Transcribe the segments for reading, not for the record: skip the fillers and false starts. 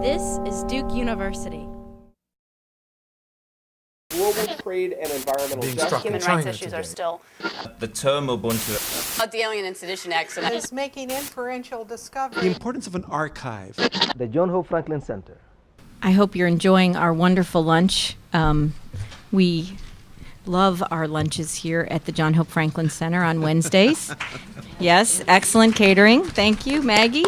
This is Duke University. Global trade and environmental justice. Human rights issues are still. The term Ubuntu. About the Alien and Sedition Acts. Is making inferential discovery. The importance of an archive. The John Hope Franklin Center. I hope you're enjoying our wonderful lunch. We love our lunches here at the John Hope Franklin Center on Wednesdays. Yes, excellent catering. Thank you, Maggie.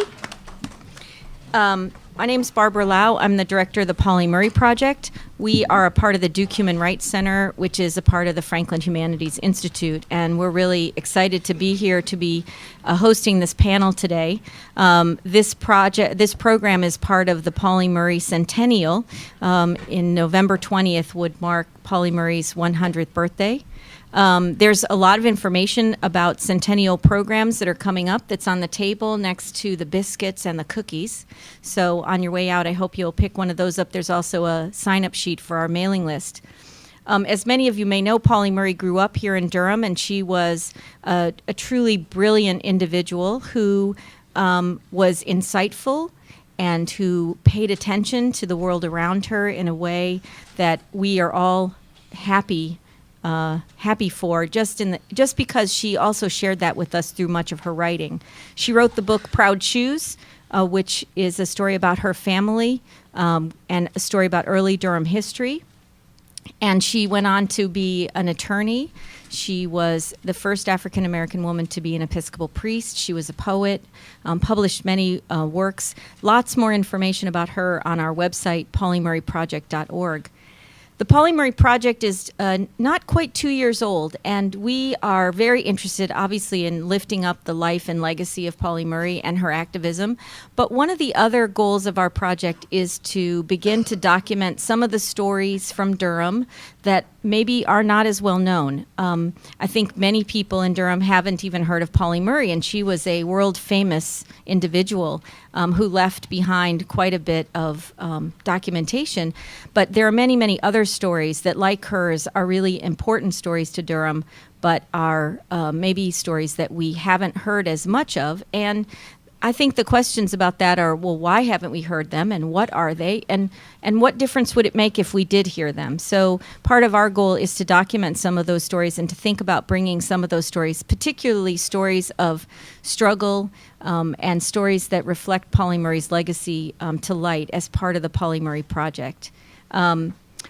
My name's Barbra Lau. I'm the director of the Pauli Murray Project. We are a part of the Duke Human Rights Center, which is a part of the Franklin Humanities Institute, and we're really excited to be here to be hosting this panel today. This program is part of the Pauli Murray Centennial. In November 20th would mark Pauli Murray's 100th birthday. There's a lot of information about centennial programs that are coming up that's on the table next to the biscuits and the cookies. So on your way out, I hope you'll pick one of those up. There's also a sign-up sheet for our mailing list. As many of you may know, Pauli Murray grew up here in Durham, and she was a truly brilliant individual who was insightful and who paid attention to the world around her in a way that we are all happy for, just because she also shared that with us through much of her writing. She wrote the book Proud Shoes, which is a story about her family and a story about early Durham history. And she went on to be an attorney. She was the first African-American woman to be an Episcopal priest. She was a poet, published many works. Lots more information about her on our website, paulymurrayproject.org. The Pauli Murray Project is not quite 2 years old, and we are very interested, obviously, in lifting up the life and legacy of Pauli Murray and her activism. But one of the other goals of our project is to begin to document some of the stories from Durham that maybe are not as well known. I think many people in Durham haven't even heard of Pauli Murray, and she was a world-famous individual who left behind quite a bit of documentation. But there are many, many other stories that, like hers, are really important stories to Durham, but are maybe stories that we haven't heard as much of. And I think the questions about that are, well, why haven't we heard them, and what are they, and what difference would it make if we did hear them? So part of our goal is to document some of those stories and to think about bringing some of those stories, particularly stories of struggle and stories that reflect Pauli Murray's legacy to light as part of the Pauli Murray Project.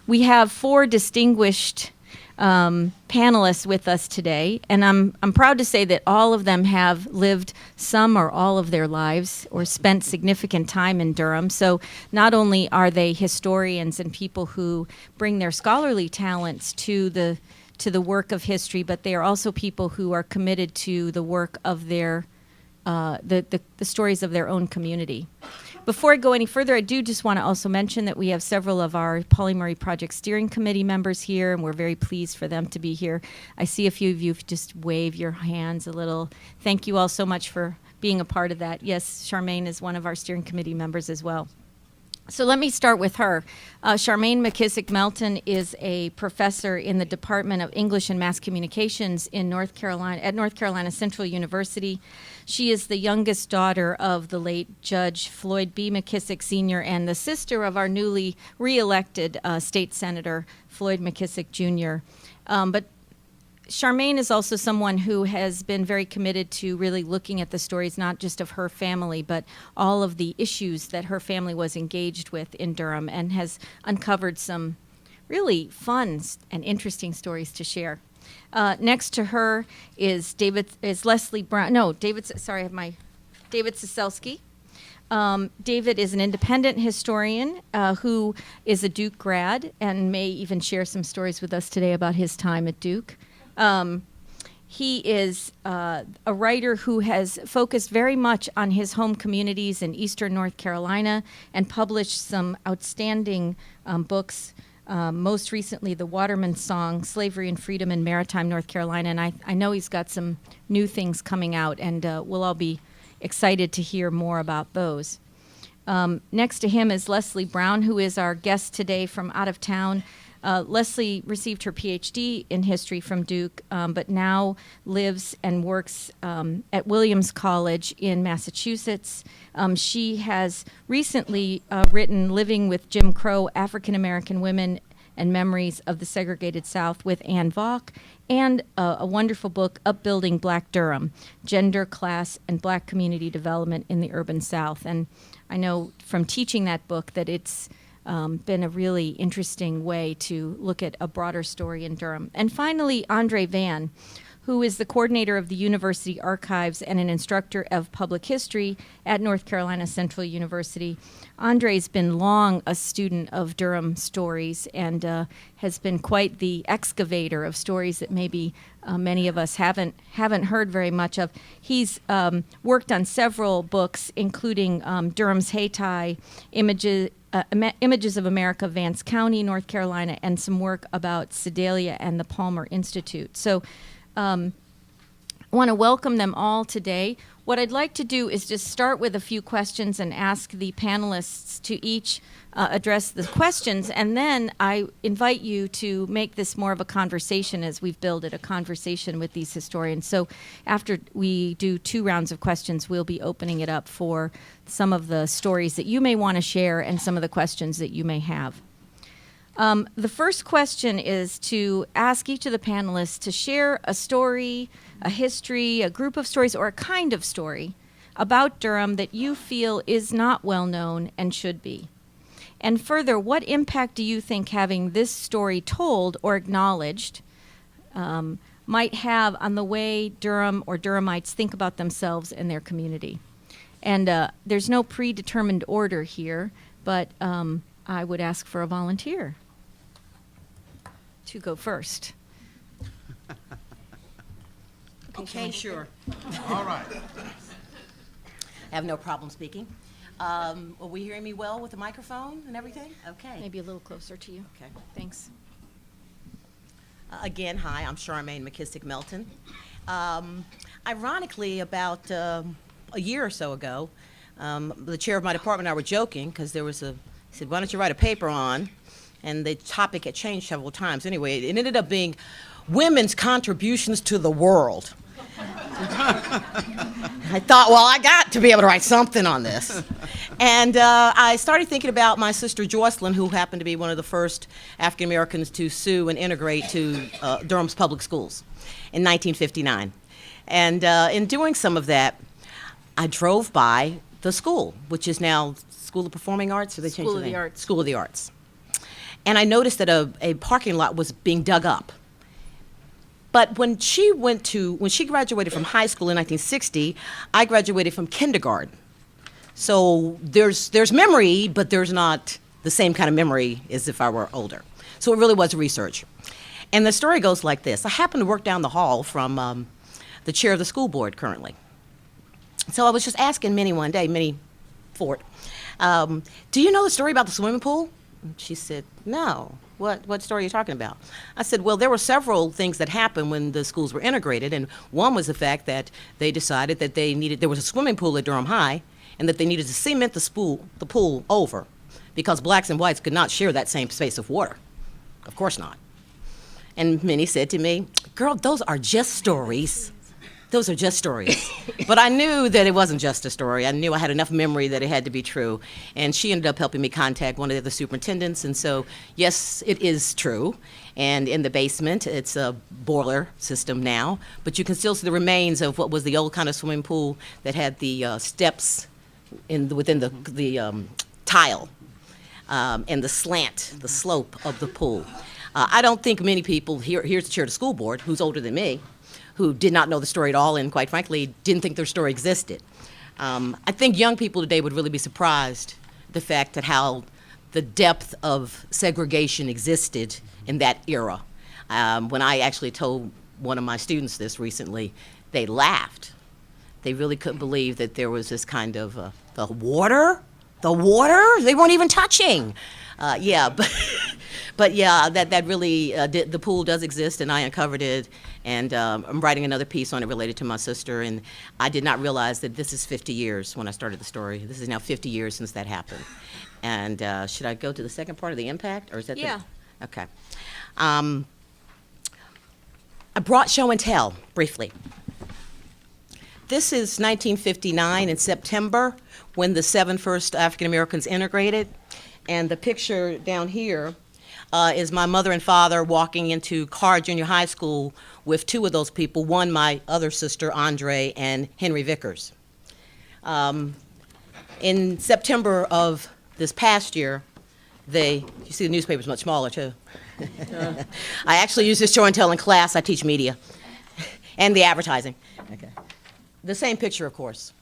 We have 4 distinguished panelists with us today, and I'm proud to say that all of them have lived some or all of their lives or spent significant time in Durham. So not only are they historians and people who bring their scholarly talents to the work of history, but they are also people who are committed to the work of their the stories of their own community. Before I go any further, I do just want to also mention that we have several of our Pauli Murray Project Steering Committee members here, and we're very pleased for them to be here. I see a few of you just wave your hands a little. Thank you all so much for being a part of that. Yes, Charmaine is one of our Steering Committee members as well. So let me start with her. Charmaine McKissick-Melton is a professor in the Department of English and Mass Communications in North Carolina Central University. She is the youngest daughter of the late Judge Floyd B. McKissick Sr. and the sister of our newly re-elected state senator, Floyd McKissick Jr. But Charmaine is also someone who has been very committed to really looking at the stories, not just of her family, but all of the issues that her family was engaged with in Durham, and has uncovered some really fun and interesting stories to share. Next to her is Leslie Brown. No, David Cecelski. David is an independent historian who is a Duke grad and may even share some stories with us today about his time at Duke. He is a writer who has focused very much on his home communities in eastern North Carolina and published some outstanding books, most recently The Waterman's Song, Slavery and Freedom in Maritime North Carolina, and I know he's got some new things coming out, and we'll all be excited to hear more about those. Next to him is Leslie Brown, who is our guest today from out of town. Leslie received her PhD in history from Duke, but now lives and works at Williams College in Massachusetts. She has recently written Living with Jim Crow, African American Women and Memories of the Segregated South with Ann Vaughn, and a wonderful book, Upbuilding Black Durham, Gender, Class, and Black Community Development in the Urban South. And I know from teaching that book that it's been a really interesting way to look at a broader story in Durham. And finally, Andre Vann, who is the coordinator of the University Archives and an instructor of public history at North Carolina Central University. Andre's been long a student of Durham stories and has been quite the excavator of stories that maybe many of us haven't heard very much of. He's worked on several books, including Durham's Hayti, Images of America, Vance County, North Carolina, and some work about Sedalia and the Palmer Institute. So I want to welcome them all today. What I'd like to do is just start with a few questions and ask the panelists to each address the questions, and then I invite you to make this more of a conversation as we've built it, a conversation with these historians. So after we do 2 rounds of questions, we'll be opening it up for some of the stories that you may want to share and some of the questions that you may have. The first question is to ask each of the panelists to share a story, a history, a group of stories, or a kind of story about Durham that you feel is not well known and should be. And further, what impact do you think having this story told or acknowledged might have on the way Durham or Durhamites think about themselves and their community? And there's no predetermined order here, but I would ask for a volunteer to go first. Okay, sure. All right. I have no problem speaking. Are we hearing me well with the microphone and everything? Okay. Maybe a little closer to you. Okay. Thanks. Again, hi, I'm Charmaine McKissick-Melton. Ironically, about a year or so ago, the chair of my department and I were joking because he said, why don't you write a paper on? And the topic had changed several times. Anyway, it ended up being women's contributions to the world. I thought, well, I got to be able to write something on this. And I started thinking about my sister Jocelyn, who happened to be one of the first African Americans to sue and integrate to Durham's public schools in 1959. And in doing some of that, I drove by the school, which is now School of Performing Arts, or they changed School the of the name? Arts. School of the Arts. And I noticed that a parking lot was being dug up. But when she graduated from high school in 1960, I graduated from kindergarten. So there's memory, but there's not the same kind of memory as if I were older. So it really was research. And the story goes like this. I happen to work down the hall from the chair of the school board currently. So I was just asking Minnie Ford, do you know the story about the swimming pool? And she said, no. What story are you talking about? I said, well, there were several things that happened when the schools were integrated, and one was the fact that they decided that there was a swimming pool at Durham High, and that they needed to cement the pool over, because blacks and whites could not share that same space of water. Of course not. And Minnie said to me, girl, those are just stories. Those are just stories. But I knew that it wasn't just a story. I knew I had enough memory that it had to be true. And she ended up helping me contact one of the superintendents. And so, yes, it is true. And in the basement, it's a boiler system now. But you can still see the remains of what was the old kind of swimming pool that had the steps within the tile and the slant, the slope of the pool. I don't think many people, here's the chair of the school board, who's older than me, who did not know the story at all and, quite frankly, didn't think their story existed. I think young people today would really be surprised the fact that how the depth of segregation existed in that era. When I actually told one of my students this recently, they laughed. They really couldn't believe that there was this kind of, the water? They weren't even touching. But yeah, that really, the pool does exist, and I uncovered it, and I'm writing another piece on it related to my sister, and I did not realize that this is 50 years when I started the story. This is now 50 years since that happened. And should I go to the second part of the impact, or is that Yeah. Okay. I brought show and tell briefly. This is 1959 in September when the 7 first African Americans integrated. And the picture down here is my mother and father walking into Carr Junior High School with 2 of those people, one my other sister, Andre, and Henry Vickers. In September of this past year, you see the newspaper's much smaller too. I actually use this show and tell in class. I teach media and the advertising. Okay. The same picture, of course.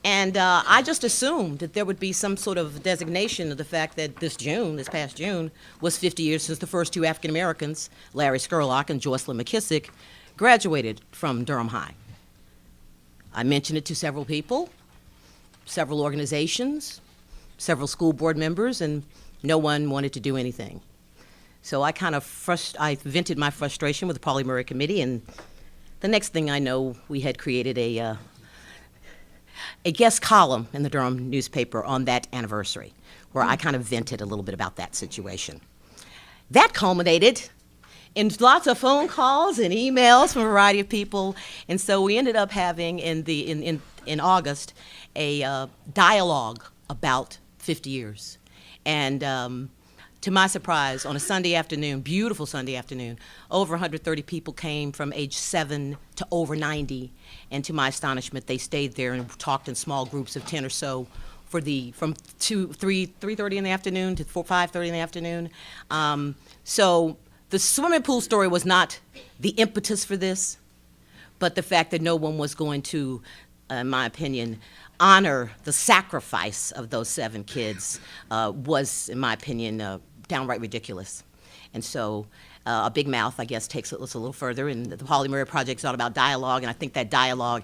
And I just assumed that there would be some sort of designation of the fact that this past June, was 50 years since the first 2 African Americans, Larry Scurlock and Jocelyn McKissick, graduated from Durham High. I mentioned it to several people, several organizations, several school board members, and no one wanted to do anything. So I kind of I vented my frustration with the Pauli Murray Committee, and the next thing I know, we had created a guest column in the Durham newspaper on that anniversary, where I kind of vented a little bit about that situation. That culminated in lots of phone calls and emails from a variety of people, and so we ended up having in August a dialogue about 50 years. And to my surprise, on a Sunday afternoon, beautiful Sunday afternoon, over 130 people came from age 7 to over 90. And to my astonishment, they stayed there and talked in small groups of 10 or so from 3:30 in the afternoon to 5:30 in the afternoon. So the swimming pool story was not the impetus for this, but the fact that no one was going to, in my opinion, honor the sacrifice of those 7 kids was, in my opinion, downright ridiculous. And so a big mouth, I guess, takes us a little further, and the Pauli Murray Project is all about dialogue, and I think that dialogue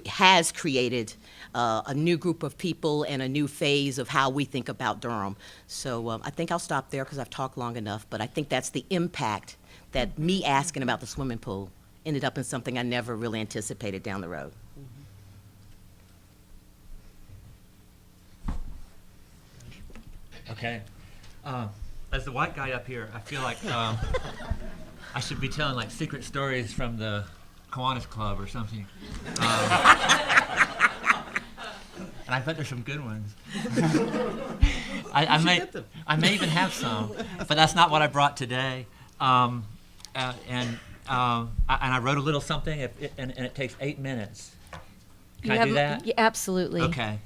has created a new group of people and a new phase of how we think about Durham. So I think I'll stop there because I've talked long enough, but I think that's the impact that me asking about the swimming pool ended up in something I never really anticipated down the road. Okay. As the white guy up here, I feel like I should be telling like secret stories from the Kiwanis Club or something. And I bet there's some good ones. I may even have some, but that's not what I brought today. And I wrote a little something, and it takes 8 minutes. Can I do that? Yeah, absolutely. Okay.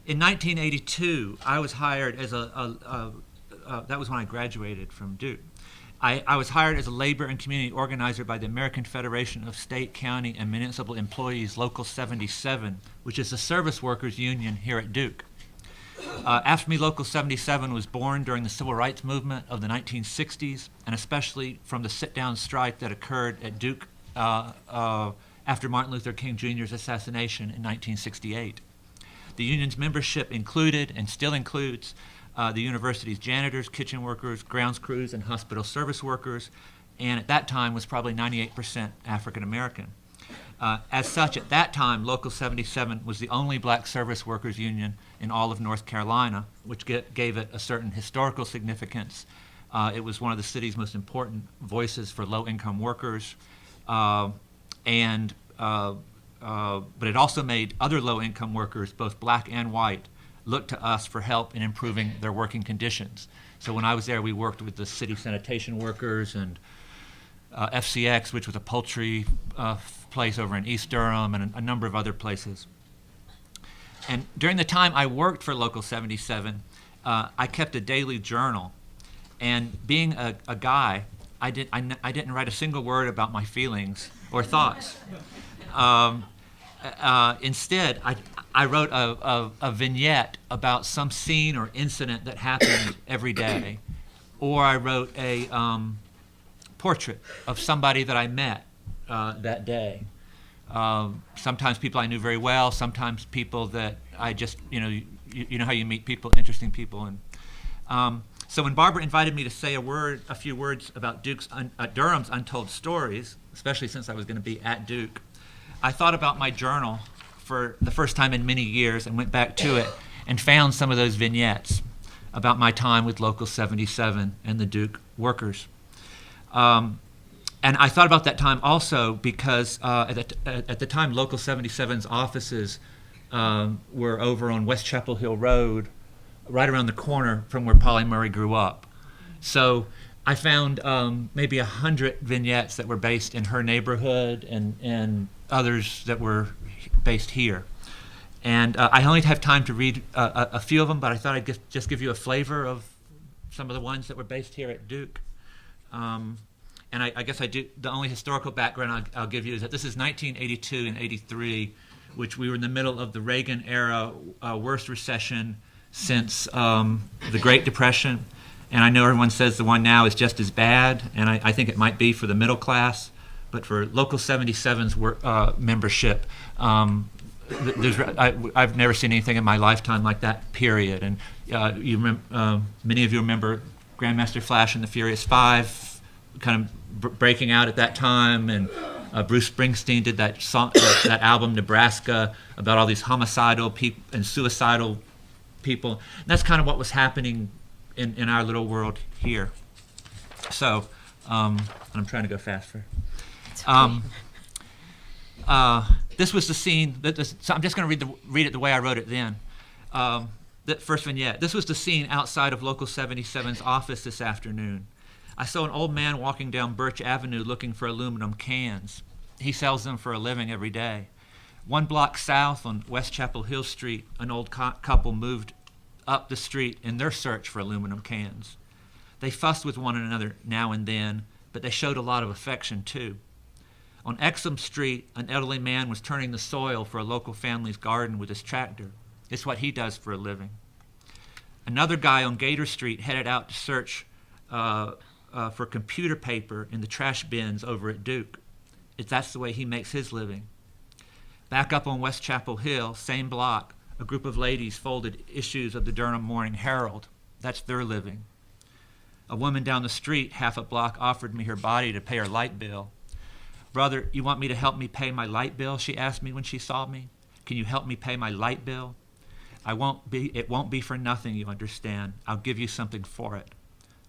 In 1982, I was hired as that was when I graduated from Duke. I was hired as a labor and community organizer by the American Federation of State, County, and Municipal Employees, Local 77, which is the service workers union here at Duke. After me, Local 77 was born during the civil rights movement of the 1960s, and especially from the sit-down strike that occurred at Duke after Martin Luther King Jr.'s assassination in 1968. The union's membership included, and still includes, the university's janitors, kitchen workers, grounds crews, and hospital service workers, and at that time was probably 98% African American. As such, at that time, Local 77 was the only black service workers union in all of North Carolina, which gave it a certain historical significance. It was one of the city's most important voices for low-income workers, but it also made other low-income workers, both black and white, look to us for help in improving their working conditions. So when I was there, we worked with the city sanitation workers and FCX, which was a poultry place over in East Durham, and a number of other places. And during the time I worked for Local 77, I kept a daily journal. And being a guy, I didn't write a single word about my feelings or thoughts. Instead, I wrote a vignette about some scene or incident that happened every day, or I wrote a portrait of somebody that I met that day. Sometimes people I knew very well, sometimes people that I just, you know how you meet people, interesting people. And so when Barbara invited me to say a few words about Durham's Untold Stories, especially since I was going to be at Duke, I thought about my journal for the first time in many years and went back to it and found some of those vignettes. about my time with Local 77 and the Duke workers. And I thought about that time also because at the time, Local 77's offices were over on West Chapel Hill Road, right around the corner from where Polly Murray grew up. So I found maybe 100 vignettes that were based in her neighborhood and others that were based here. And I only have time to read a few of them, but I thought I'd just give you a flavor of some of the ones that were based here at Duke. And I guess the only historical background I'll give you is that this is 1982 and 83, which we were in the middle of the Reagan era worst recession since the Great Depression. And I know everyone says the one now is just as bad, and I think it might be for the middle class, but for Local 77's membership, I've never seen anything in my lifetime like that, period. And many of you remember Grandmaster Flash and the Furious Five kind of breaking out at that time, and Bruce Springsteen did that song, that album Nebraska, about all these homicidal people and suicidal people. And that's kind of what was happening in our little world here. So, and I'm trying to go faster. This was the scene. So I'm just going to read it the way I wrote it then. The first vignette. This was the scene outside of Local 77's office this afternoon. I saw an old man walking down Birch Avenue looking for aluminum cans. He sells them for a living every day. 1 block south on West Chapel Hill Street, an old couple moved up the street in their search for aluminum cans. They fussed with one another now and then, but they showed a lot of affection too. On Exum Street, an elderly man was turning the soil for a local family's garden with his tractor. It's what he does for a living. Another guy on Gator Street headed out to search for computer paper in the trash bins over at Duke. That's the way he makes his living. Back up on West Chapel Hill, same block, a group of ladies folded issues of the Durham Morning Herald. That's their living. A woman down the street, half a block, offered me her body to pay her light bill. "Brother, you want me to help me pay my light bill?" she asked me when she saw me. "Can you help me pay my light bill?" It won't be for nothing, you understand. I'll give you something for it.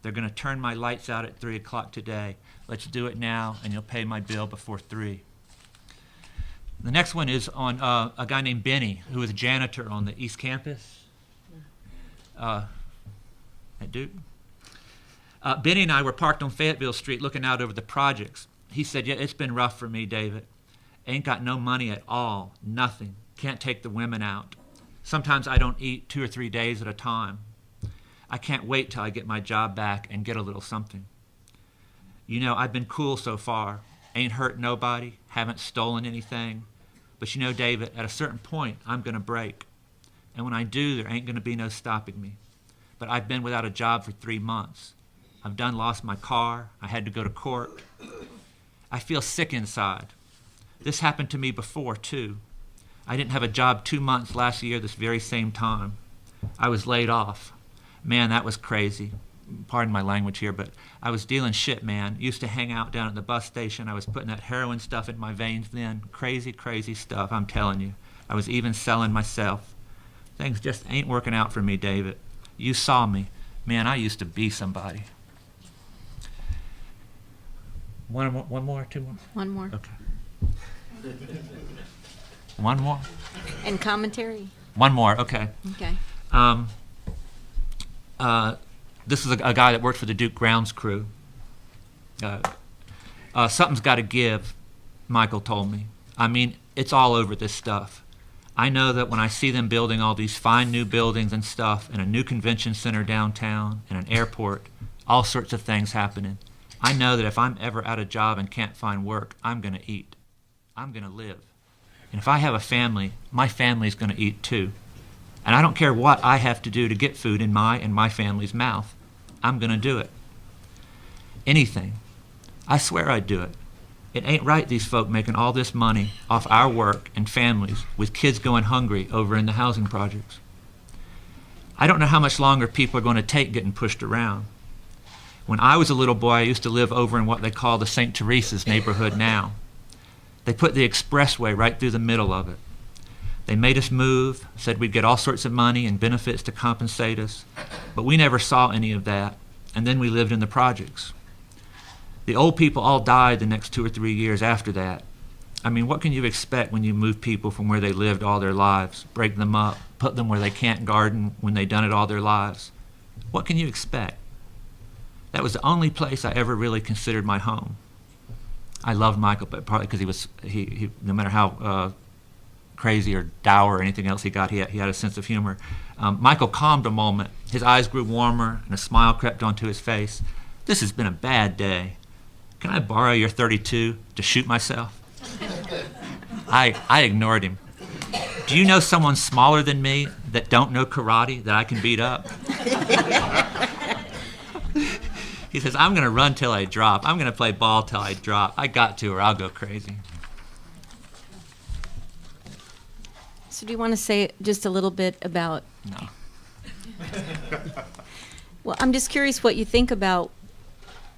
They're going to turn my lights out at 3 o'clock today. Let's do it now, and you'll pay my bill before 3. The next one is on a guy named Benny, who was a janitor on the East Campus at Duke. Benny and I were parked on Fayetteville Street looking out over the projects. He said, "Yeah, it's been rough for me, David. Ain't got no money at all, nothing. Can't take the women out. Sometimes I don't eat 2 or 3 days at a time. I can't wait till I get my job back and get a little something. You know, I've been cool so far. Ain't hurt nobody, haven't stolen anything. But you know, David, at a certain point, I'm going to break. And when I do, there ain't going to be no stopping me. But I've been without a job for 3 months. I've done lost my car. I had to go to court. I feel sick inside. This happened to me before, too. I didn't have a job 2 months last year this very same time. I was laid off. Man, that was crazy. Pardon my language here, but I was dealing shit, man. Used to hang out down at the bus station. I was putting that heroin stuff in my veins then. Crazy, crazy stuff, I'm telling you. I was even selling myself. Things just ain't working out for me, David. You saw me. Man, I used to be somebody. One more, 2 more? One more. Okay. One more? And commentary. One more, okay. Okay. This is a guy that worked for the Duke grounds crew. Something's got to give, Michael told me. I mean, it's all over this stuff. I know that when I see them building all these fine new buildings and stuff, and a new convention center downtown, and an airport, all sorts of things happening, I know that if I'm ever out of job and can't find work, I'm going to eat. I'm going to live. And if I have a family, my family's going to eat too. And I don't care what I have to do to get food in my and my family's mouth. I'm going to do it. Anything. I swear I'd do it. It ain't right these folk making all this money off our work and families with kids going hungry over in the housing projects. I don't know how much longer people are going to take getting pushed around. When I was a little boy, I used to live over in what they call the St. Teresa's neighborhood now. They put the expressway right through the middle of it. They made us move, said we'd get all sorts of money and benefits to compensate us. But we never saw any of that, and then we lived in the projects. The old people all died the next 2 or 3 years after that. I mean, what can you expect when you move people from where they lived all their lives, break them up, put them where they can't garden when they've done it all their lives? What can you expect? That was the only place I ever really considered my home. I loved Michael, but partly because he no matter how crazy or dour or anything else he got, he had a sense of humor. Michael calmed a moment. His eyes grew warmer, and a smile crept onto his face. "This has been a bad day. Can I borrow your .32 to shoot myself?" I ignored him. "Do you know someone smaller than me that don't know karate that I can beat up?" He says, "I'm going to run till I drop. I'm going to play ball till I drop. I got to, or I'll go crazy." So do you want to say just a little bit about... No. Well, I'm just curious what you think about,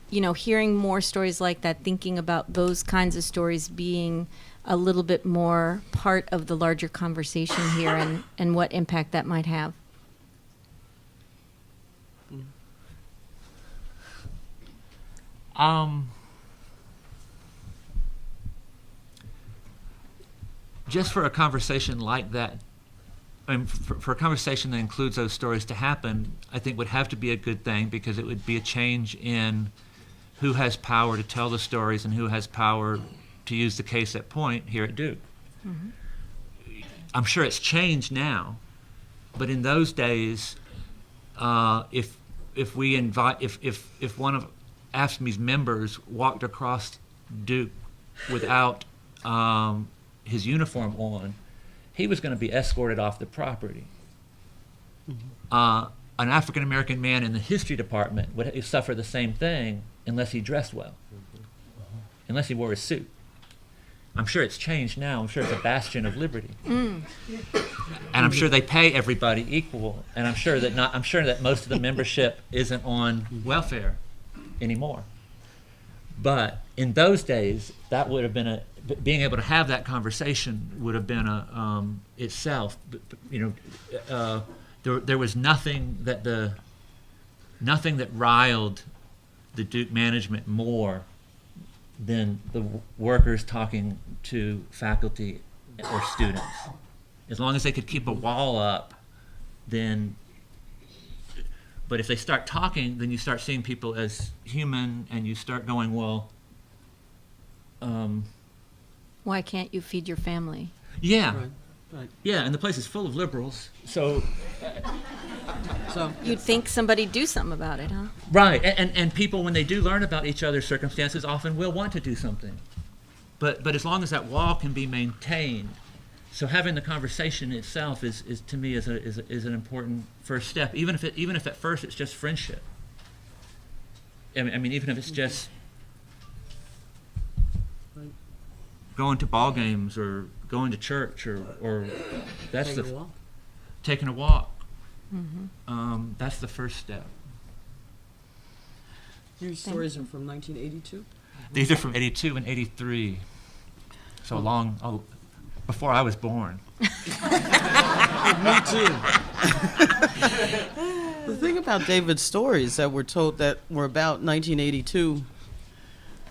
hearing more stories like that, thinking about those kinds of stories being a little bit more part of the larger conversation here and what impact that might have. Just for a conversation like that, for a conversation that includes those stories to happen, I think would have to be a good thing, because it would be a change in who has power to tell the stories and who has power to use the case at point here at Duke. Mm-hmm. I'm sure it's changed now, but in those days, if one of AFSCME's members walked across Duke without his uniform on, he was going to be escorted off the property. Mm-hmm. An African American man in the history department would suffer the same thing unless he dressed well, unless he wore a suit. I'm sure it's changed now. I'm sure it's a bastion of liberty, and I'm sure they pay everybody equal. And I'm sure that most of the membership isn't on welfare anymore. But in those days, that would have been being able to have that conversation would have been itself. There was nothing that riled the Duke management more than the workers talking to faculty or students. As long as they could keep a wall up, then. But if they start talking, then you start seeing people as human, and you start going, well. Why can't you feed your family? Yeah. Right. Yeah, and the place is full of liberals, so. You'd think somebody'd do something about it, huh? Right, and people, when they do learn about each other's circumstances, often will want to do something. But as long as that wall can be maintained, so having the conversation itself is to me is an important first step, even if at first it's just friendship. I mean, even if it's just going to ball games or going to church or that's taking a walk. Mm-hmm. That's the first step. Your stories are from 1982? These are from 82 and 83. So before I was born. Me too. The thing about David's stories that were told that were about 1982,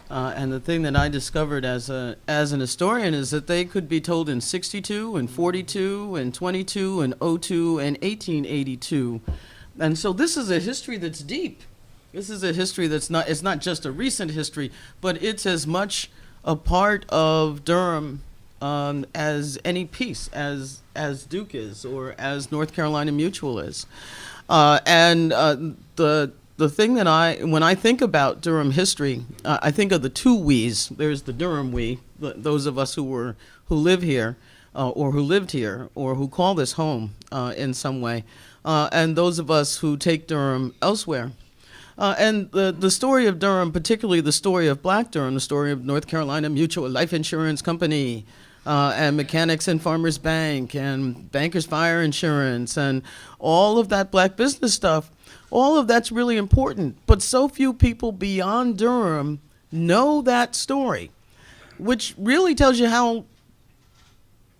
and the thing that I discovered as an historian is that they could be told in 62 and 42 and 22 and 02 and 1882. And so this is a history that's deep. This is a history it's not just a recent history, but it's as much a part of Durham as any piece, as Duke is, or as North Carolina Mutual is. The thing that when I think about Durham history, I think of the two we's. There's the Durham we, those of us who live here, or who lived here, or who call this home in some way, and those of us who take Durham elsewhere. And the story of Durham, particularly the story of Black Durham, the story of North Carolina Mutual Life Insurance Company, and Mechanics and Farmers Bank, and Bankers Fire Insurance, and all of that black business stuff, all of that's really important. But so few people beyond Durham know that story, which really tells you how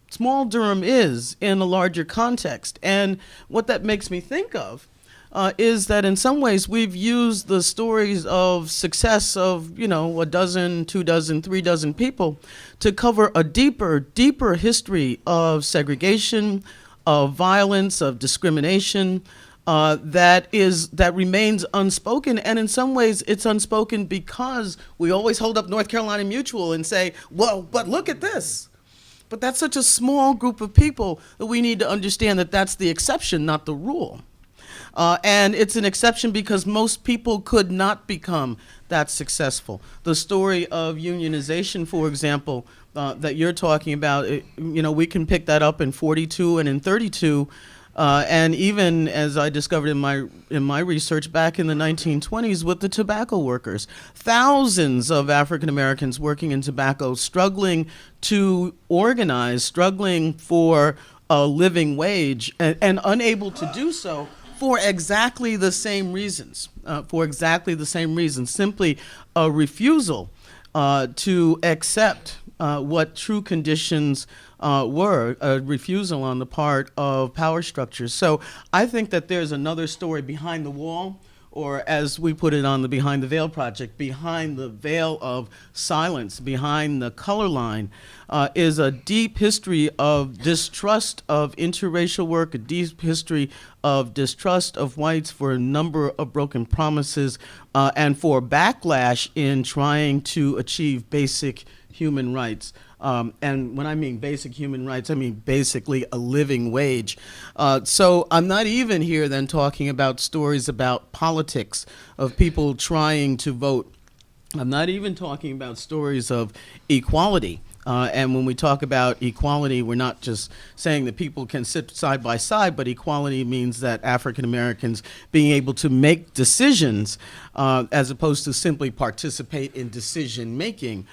small Durham is in a larger context. And what that makes me think of is that in some ways we've used the stories of success of, a dozen, 2 dozen, 3 dozen people to cover a deeper history of segregation, of violence, of discrimination, that remains unspoken. And in some ways it's unspoken because we always hold up North Carolina Mutual and say, well, but look at this. But that's such a small group of people that we need to understand that that's the exception, not the rule. And it's an exception because most people could not become that successful. The story of unionization, for example, that you're talking about, we can pick that up in 42 and in 32. And even as I discovered in my research back in the 1920s with the tobacco workers, thousands of African Americans working in tobacco, struggling to organize, struggling for a living wage, and unable to do so for exactly the same reasons. Simply a refusal to accept what true conditions were, a refusal on the part of power structures. So I think that there's another story behind the wall, or as we put it on the Behind the Veil project, behind the veil of silence, behind the color line, is a deep history of distrust of interracial work, a deep history of distrust of whites for a number of broken promises, and for backlash in trying to achieve basic human rights. And when I mean basic human rights, I mean basically a living wage. So I'm not even here then talking about stories about politics, of people trying to vote. I'm not even talking about stories of equality. And when we talk about equality, we're not just saying that people can sit side by side, but equality means that African Americans being able to make decisions as opposed to simply participate in decision making.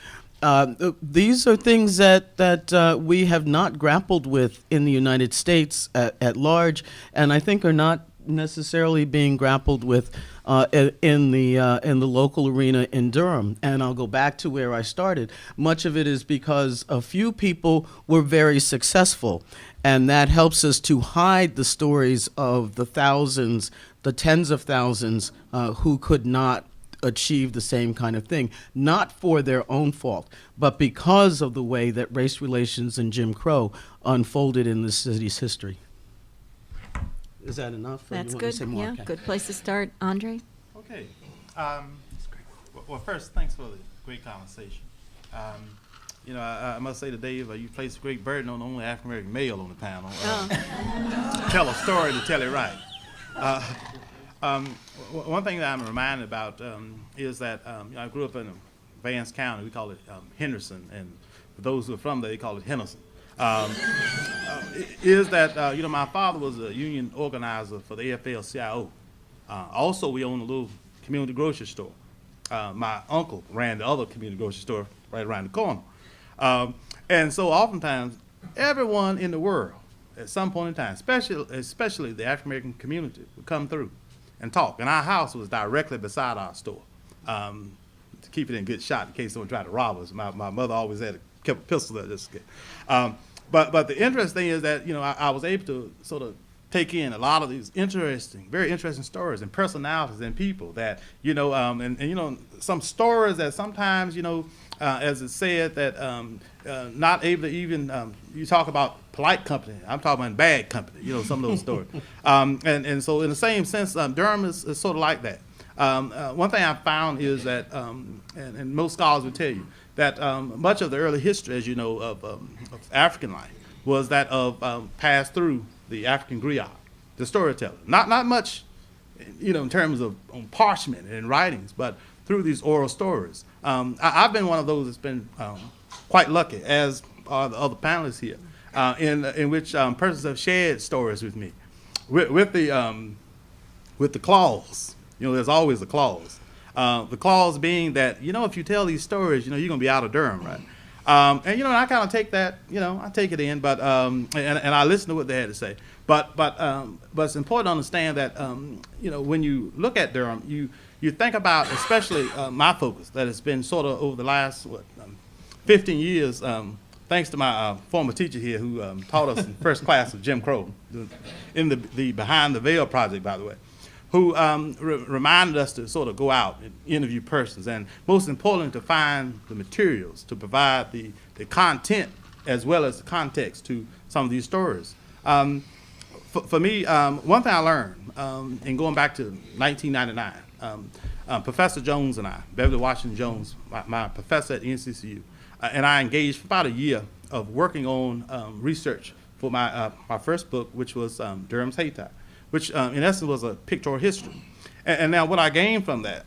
These are things that we have not grappled with in the United States at large, and I think are not necessarily being grappled with in the local arena in Durham. And I'll go back to where I started. Much of it is because a few people were very successful, and that helps us to hide the stories of the thousands, the tens of thousands who could not achieve the same kind of thing, not for their own fault, but because of the way that race relations and Jim Crow unfolded in the city's history. Is that enough? Or That's you want me to good. say more? Yeah, Okay. good place to start. Andre? Okay. Well, first, thanks for the great conversation. I must say to Dave, you placed a great burden on the only African American male on the panel. Tell a story to tell it right. One thing that I'm reminded about is that I grew up in Vance County. We call it Henderson, and for those who are from there, they call it Henderson. Is that my father was a union organizer for the AFL-CIO. Also, we owned a little community grocery store. My uncle ran the other community grocery store right around the corner. And so oftentimes, everyone in the world, at some point in time, especially the African American community, would come through and talk. And our house was directly beside our store, to keep it in good shot in case someone tried to rob us. My mother always kept a pistol there just in case. But the interesting thing is that I was able to sort of take in a lot of these very interesting stories and personalities and people that and some stories that sometimes as it said that not able to even you talk about polite company, I'm talking about bad company, some of those stories. And so in the same sense, Durham is sort of like that. One thing I found is that, and most scholars will tell you, that much of the early history, as you know, of African life was that of passed through the African griot, the storyteller. Not much, in terms of on parchment and writings, but through these oral stories. I've been one of those that's been quite lucky, as are the other panelists here, in which persons have shared stories with me, with the clause. There's always a clause. The clause being that if you tell these stories, you're gonna be out of Durham, right? And I kind of take that, I take it in, but and I listen to what they had to say. But it's important to understand that when you look at Durham, you think about, especially my focus that has been sort of over the last 15 years, thanks to my former teacher here who taught us in first class of Jim Crow, in the Behind the Veil project, by the way, who reminded us to sort of go out and interview persons, and most importantly, to find the materials to provide the content as well as the context to some of these stories. For me, one thing I learned in going back to 1999, Professor Jones and I, Beverly Washington Jones, my professor at NCCU, and I engaged for about a year of working on research for my first book, which was Durham's Hayti, which in essence was a pictorial history. And now what I gained from that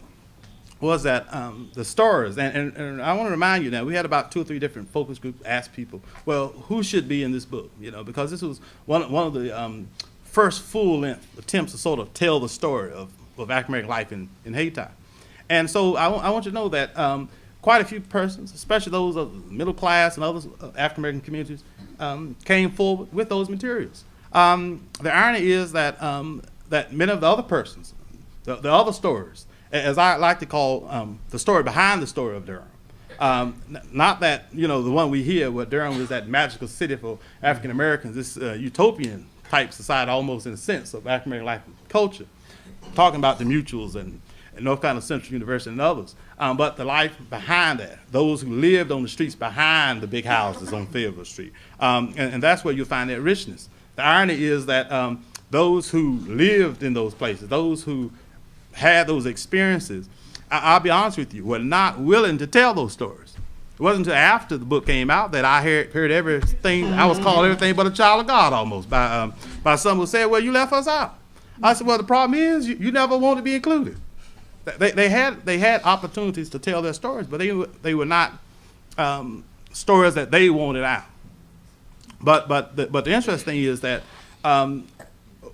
was that the stories, and I want to remind you now, we had about 2 or 3 different focus groups ask people, well, who should be in this book? You know, because this was one of the first full-length attempts to sort of tell the story of African American life in Haiti. And so I want you to know that quite a few persons, especially those of the middle class and others African American communities, came forward with those materials. The irony is that that many of the other persons, the other stories, as I like to call the story behind the story of Durham, not that, you know, the one we hear where Durham was that magical city for African Americans, this utopian type society almost in a sense of African American life and culture, talking about the mutuals and North Carolina Central University and others, but the life behind that, those who lived on the streets behind the big houses on Fayetteville Street, and that's where you'll find that richness. The irony is that those who lived in those places, those who had those experiences, I'll be honest with you, were not willing to tell those stories. It wasn't until after the book came out that I heard everything. I was called everything but a child of God almost by someone who said, well, you left us out. I said, well, the problem is you never want to be included. They had opportunities to tell their stories, but they were not stories that they wanted out. But the interesting thing is that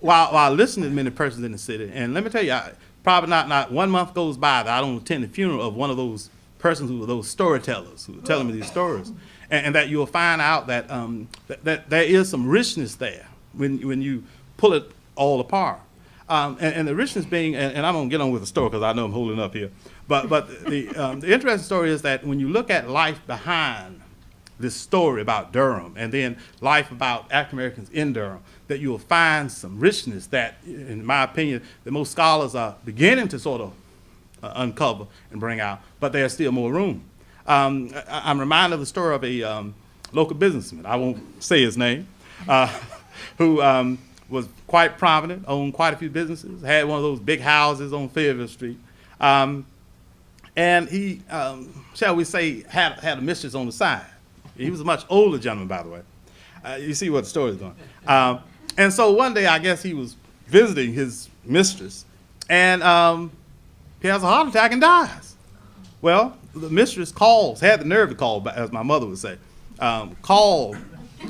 while listening to many persons in the city, and let me tell you, probably not 1 month goes by that I don't attend the funeral of one of those persons who were those storytellers who were telling me these stories, and that you'll find out that that there is some richness there when you pull it all apart. And the richness being, and I'm gonna get on with the story because I know I'm holding up here, but the interesting story is that when you look at life behind this story about Durham and then life about African Americans in Durham, that you'll find some richness that, in my opinion, that most scholars are beginning to sort of uncover and bring out, but there's still more room. I'm reminded of the story of a local businessman, I won't say his name, who was quite prominent, owned quite a few businesses, had one of those big houses on Fayetteville Street, and he, shall we say, had a mistress on the side. He was a much older gentleman, by the way. You see what the story is going. And so one day, I guess he was visiting his mistress, and he has a heart attack and dies. Well, the mistress had the nerve to call, as my mother would say, called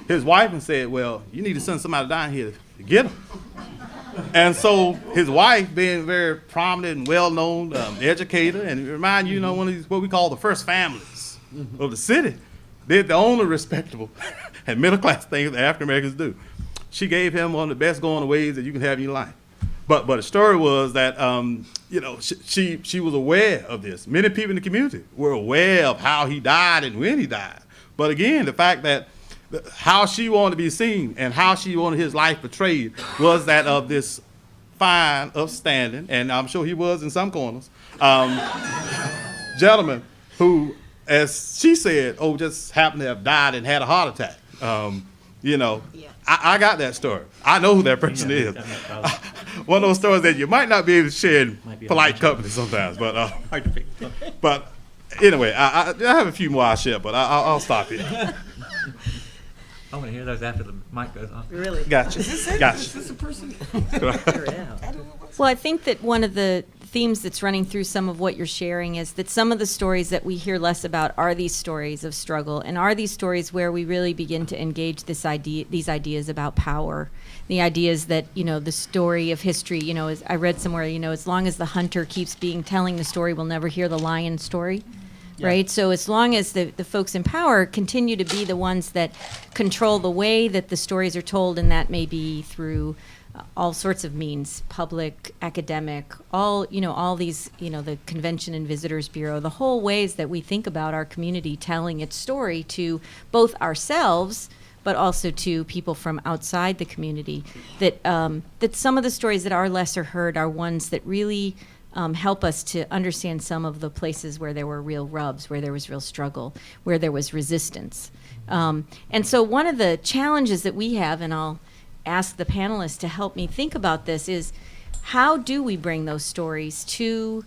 his wife and said, well, you need to send somebody down here to get him. And so his wife, being very prominent and well-known educator, and remind you, one of these, what we call the first families of the city, did the only respectable and middle-class things that African Americans do. She gave him one of the best going-aways that you can have in your life. But the story was that, she was aware of this. Many people in the community were aware of how he died and when he died. But again, the fact that how she wanted to be seen and how she wanted his life portrayed was that of this fine, upstanding, and I'm sure he was in some corners, gentleman who, as she said, just happened to have died and had a heart attack. I got that story. I know who that person is. One of those stories that you might not be able to share in polite company sometimes. But anyway, I have a few more I'll share, but I'll stop here. I want to hear those after the mic goes off. Really? Gotcha. Is this a person? Well, I think that one of the themes that's running through some of what you're sharing is that some of the stories that we hear less about are these stories of struggle, and are these stories where we really begin to engage these ideas about power, the ideas that, the story of history, as I read somewhere, as long as the hunter keeps telling the story, we'll never hear the lion story. Yeah. Right? So as long as the folks in power continue to be the ones that control the way that the stories are told, and that may be through all sorts of means, public, academic, all these, the Convention and Visitors Bureau, the whole ways that we think about our community telling its story to both ourselves, but also to people from outside the community, that that some of the stories that are lesser heard are ones that really help us to understand some of the places where there were real rubs, where there was real struggle, where there was resistance. And so one of the challenges that we have, and I'll ask the panelists to help me think about this, is how do we bring those stories to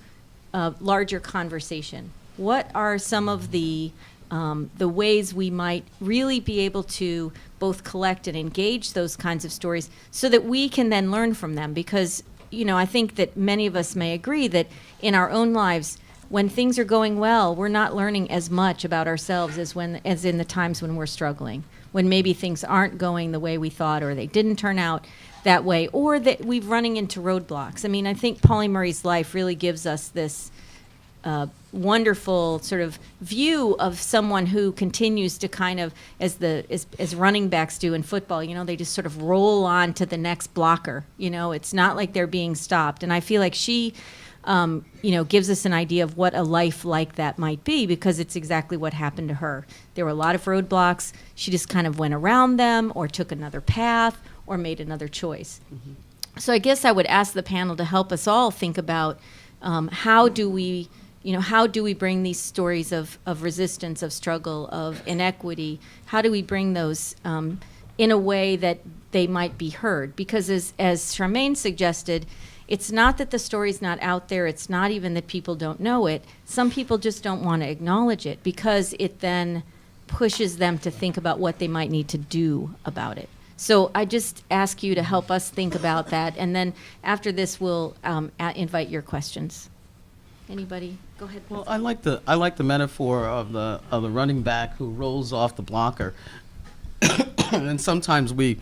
a larger conversation? What are some of the ways we might really be able to both collect and engage those kinds of stories so that we can then learn from them? Because, you know, I think that many of us may agree that in our own lives, when things are going well, we're not learning as much about ourselves as in the times when we're struggling, when maybe things aren't going the way we thought, or they didn't turn out that way, or that we're running into roadblocks. I mean, I think Pauli Murray's life really gives us this wonderful sort of view of someone who continues to kind of, as running backs do in football, you know, they just sort of roll on to the next blocker. You know, it's not like they're being stopped. And I feel like she, you know, gives us an idea of what a life like that might be, because it's exactly what happened to her. There were a lot of roadblocks. She just kind of went around them, or took another path, or made another choice. Mm-hmm. So I guess I would ask the panel to help us all think about how do we bring these stories of resistance, of struggle, of inequity, how do we bring those in a way that they might be heard? Because as Charmaine suggested, it's not that the story's not out there, it's not even that people don't know it. Some people just don't want to acknowledge it, because it then pushes them to think about what they might need to do about it. So I just ask you to help us think about that, and then after this we'll invite your questions. Anybody? Go ahead. Well, I like the metaphor of the running back who rolls off the blocker. And sometimes there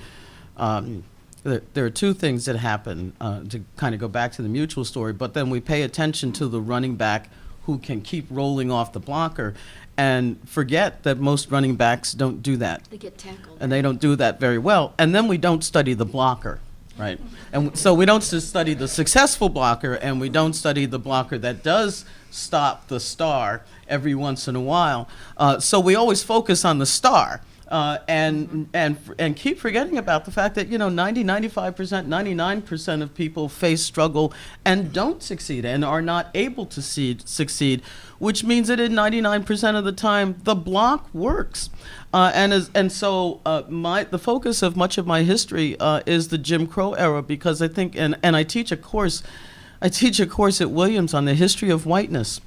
are two things that happen, to kind of go back to the mutual story, but then we pay attention to the running back who can keep rolling off the blocker and forget that most running backs don't do that. They get tackled. And they don't do that very well. And then we don't study the blocker, right? And so we don't study the successful blocker, and we don't study the blocker that does stop the star every once in a while. So we always focus on the star. And keep forgetting about the fact that, you know, 95%, 99% of people face struggle and don't succeed and are not able to succeed, which means that in 99% of the time, the block works. So the focus of much of my history is the Jim Crow era, because I think, and I teach a course at Williams on the history of whiteness,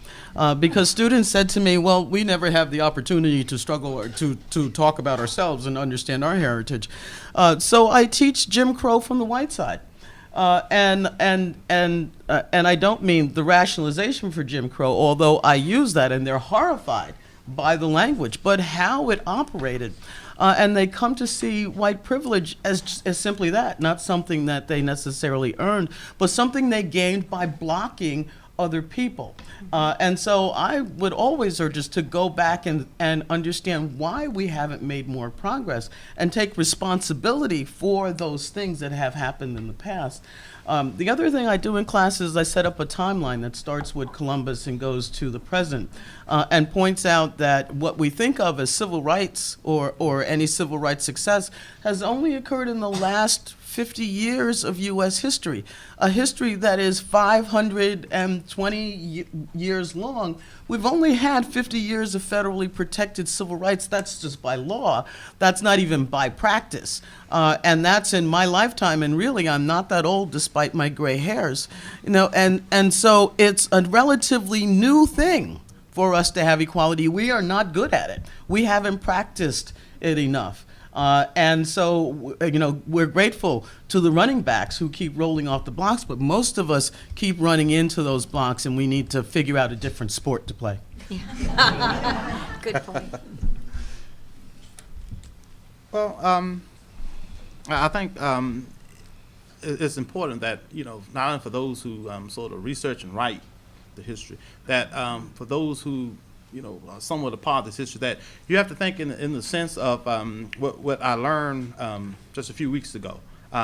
because students said to me, well, we never have the opportunity to struggle or to talk about ourselves and understand our heritage. So I teach Jim Crow from the white side. And I don't mean the rationalization for Jim Crow, although I use that and they're horrified by the language, but how it operated. And they come to see white privilege as simply that, not something that they necessarily earned, but something they gained by blocking other people. And so I would always urge us to go back and understand why we haven't made more progress and take responsibility for those things that have happened in the past. The other thing I do in class is I set up a timeline that starts with Columbus and goes to the present, and points out that what we think of as civil rights or any civil rights success has only occurred in the last 50 years of U.S. history, a history that is 520 years long. We've only had 50 years of federally protected civil rights. That's just by law. That's not even by practice. And that's in my lifetime, and really I'm not that old despite my gray hairs. You know, and so it's a relatively new thing for us to have equality. We are not good at it. We haven't practiced it enough. And so, you know, we're grateful to the running backs who keep rolling off the blocks, but most of us keep running into those blocks, and we need to figure out a different sport to play. Yeah. Good point. Well, I think it's important that, you know, not only for those who sort of research and write the history, that for those who, you know, somewhat a part of this history, that you have to think in the sense of what I learned just a few weeks ago.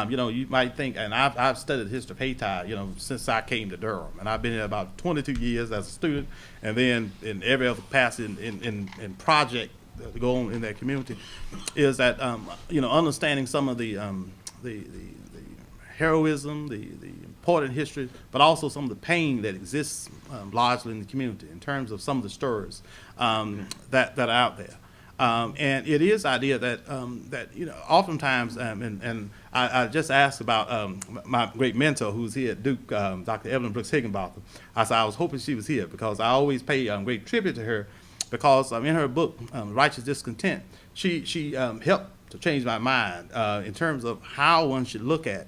You know, you might think, and I've studied the history of Hayti, you know, since I came to Durham, and I've been here about 22 years as a student, and then in every other capacity in project that go on in that community, is that understanding some of the heroism, the important history, but also some of the pain that exists largely in the community in terms of some of the stories that are out there. And it is idea that oftentimes, and I just asked about my great mentor who's here at Duke, Dr. Evelyn Brooks Higginbotham. I was hoping she was here because I always pay great tribute to her because in her book, Righteous Discontent, she helped to change my mind in terms of how one should look at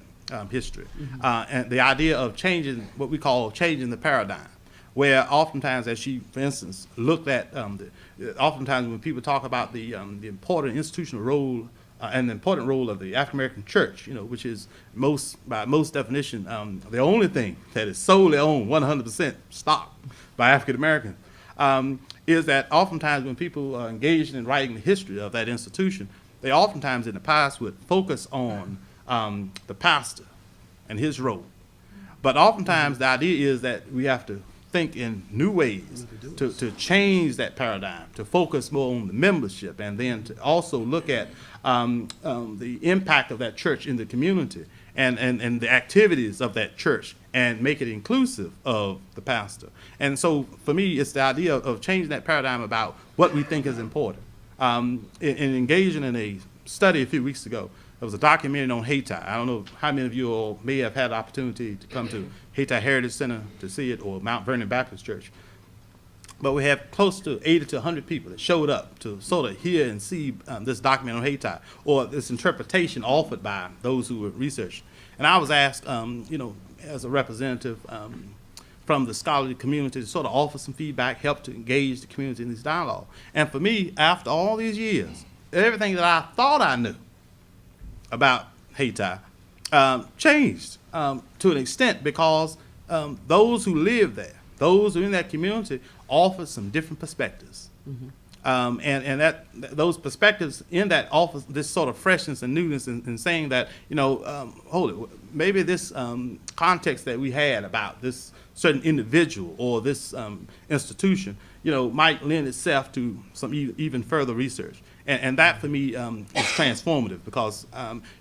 history, and the idea of changing what we call changing the paradigm, where oftentimes, as she, for instance, looked at, oftentimes when people talk about the important institutional role and the important role of the African American church, which is by most definition, the only thing that is solely owned 100% stock by African Americans, is that oftentimes when people are engaged in writing the history of that institution, they oftentimes in the past would focus on the pastor and his role. But oftentimes the idea is that we have to think in new ways to change that paradigm, to focus more on the membership, and then to also look at the impact of that church in the community and the activities of that church, and make it inclusive of the pastor. And so for me, it's the idea of changing that paradigm about what we think is important. In engaging in a study a few weeks ago, there was a documentary on Haiti. I don't know how many of you all may have had the opportunity to come to Haiti Heritage Center to see it, or Mount Vernon Baptist Church. But we have close to 80 to 100 people that showed up to sort of hear and see this document on Haiti, or this interpretation offered by those who were researching. And I was asked, as a representative from the scholarly community, to sort of offer some feedback, help to engage the community in this dialogue. And for me, after all these years, everything that I thought I knew about Haiti changed to an extent, because those who live there, those who are in that community, offer some different perspectives. And that those perspectives in that offer this sort of freshness and newness, in saying that, hold it, maybe this context that we had about this certain individual or this institution, might lend itself to some even further research. And that, for me, is transformative, because,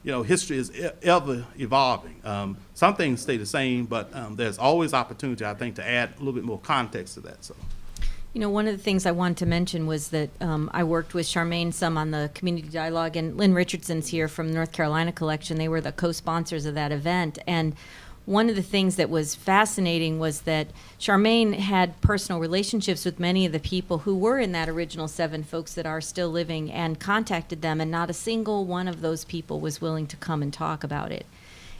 history is ever evolving. Some things stay the same, but there's always opportunity, I think, to add a little bit more context to that. So. One of the things I wanted to mention was that I worked with Charmaine some on the community dialogue, and Lynn Richardson's here from the North Carolina collection. They were the co-sponsors of that event. And one of the things that was fascinating was that Charmaine had personal relationships with many of the people who were in that original 7 folks that are still living, and contacted them, and not a single one of those people was willing to come and talk about it.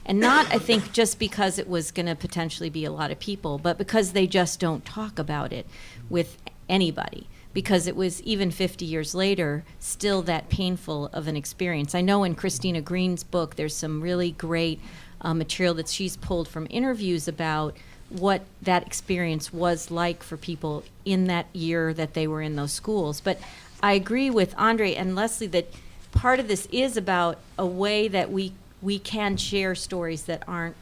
And not, I think, just because it was going to potentially be a lot of people, but because they just don't talk about it with anybody, because it was, even 50 years later, still that painful of an experience. I know in Christina Green's book, there's some really great material that she's pulled from interviews about what that experience was like for people in that year that they were in those schools. But I agree with Andre and Leslie that part of this is about a way that we can share stories that are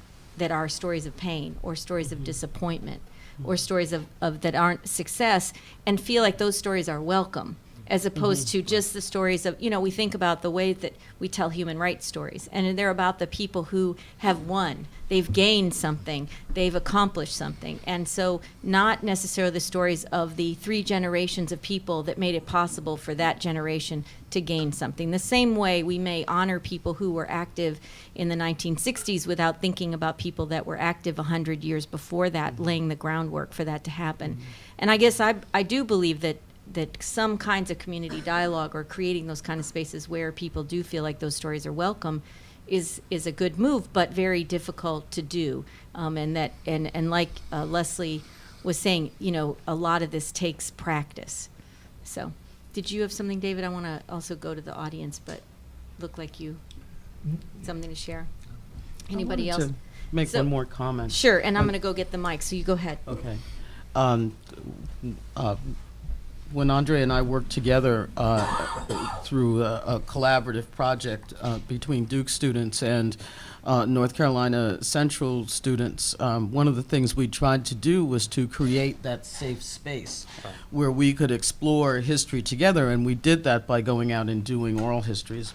stories of pain, or stories of disappointment, or stories of that aren't success, and feel like those stories are welcome, as opposed to just the stories of, we think about the way that we tell human rights stories, and they're about the people who have won, they've gained something, they've accomplished something. And so not necessarily the stories of the 3 generations of people that made it possible for that generation to gain something. The same way we may honor people who were active in the 1960s without thinking about people that were active 100 years before that, laying the groundwork for that to happen. And I guess I do believe that some kinds of community dialogue, or creating those kind of spaces where people do feel like those stories are welcome, is a good move, but very difficult to do. And like Leslie was saying, a lot of this takes practice. So, did you have something, David? I want to also go to the audience, but look like you something to share. Anybody else? To make one more comment. Sure, and I'm going to go get the mic, so you go ahead. Okay. when Andre and I worked together through a collaborative project between Duke students and North Carolina Central students, one of the things we tried to do was to create that safe space where we could explore history together, and we did that by going out and doing oral histories,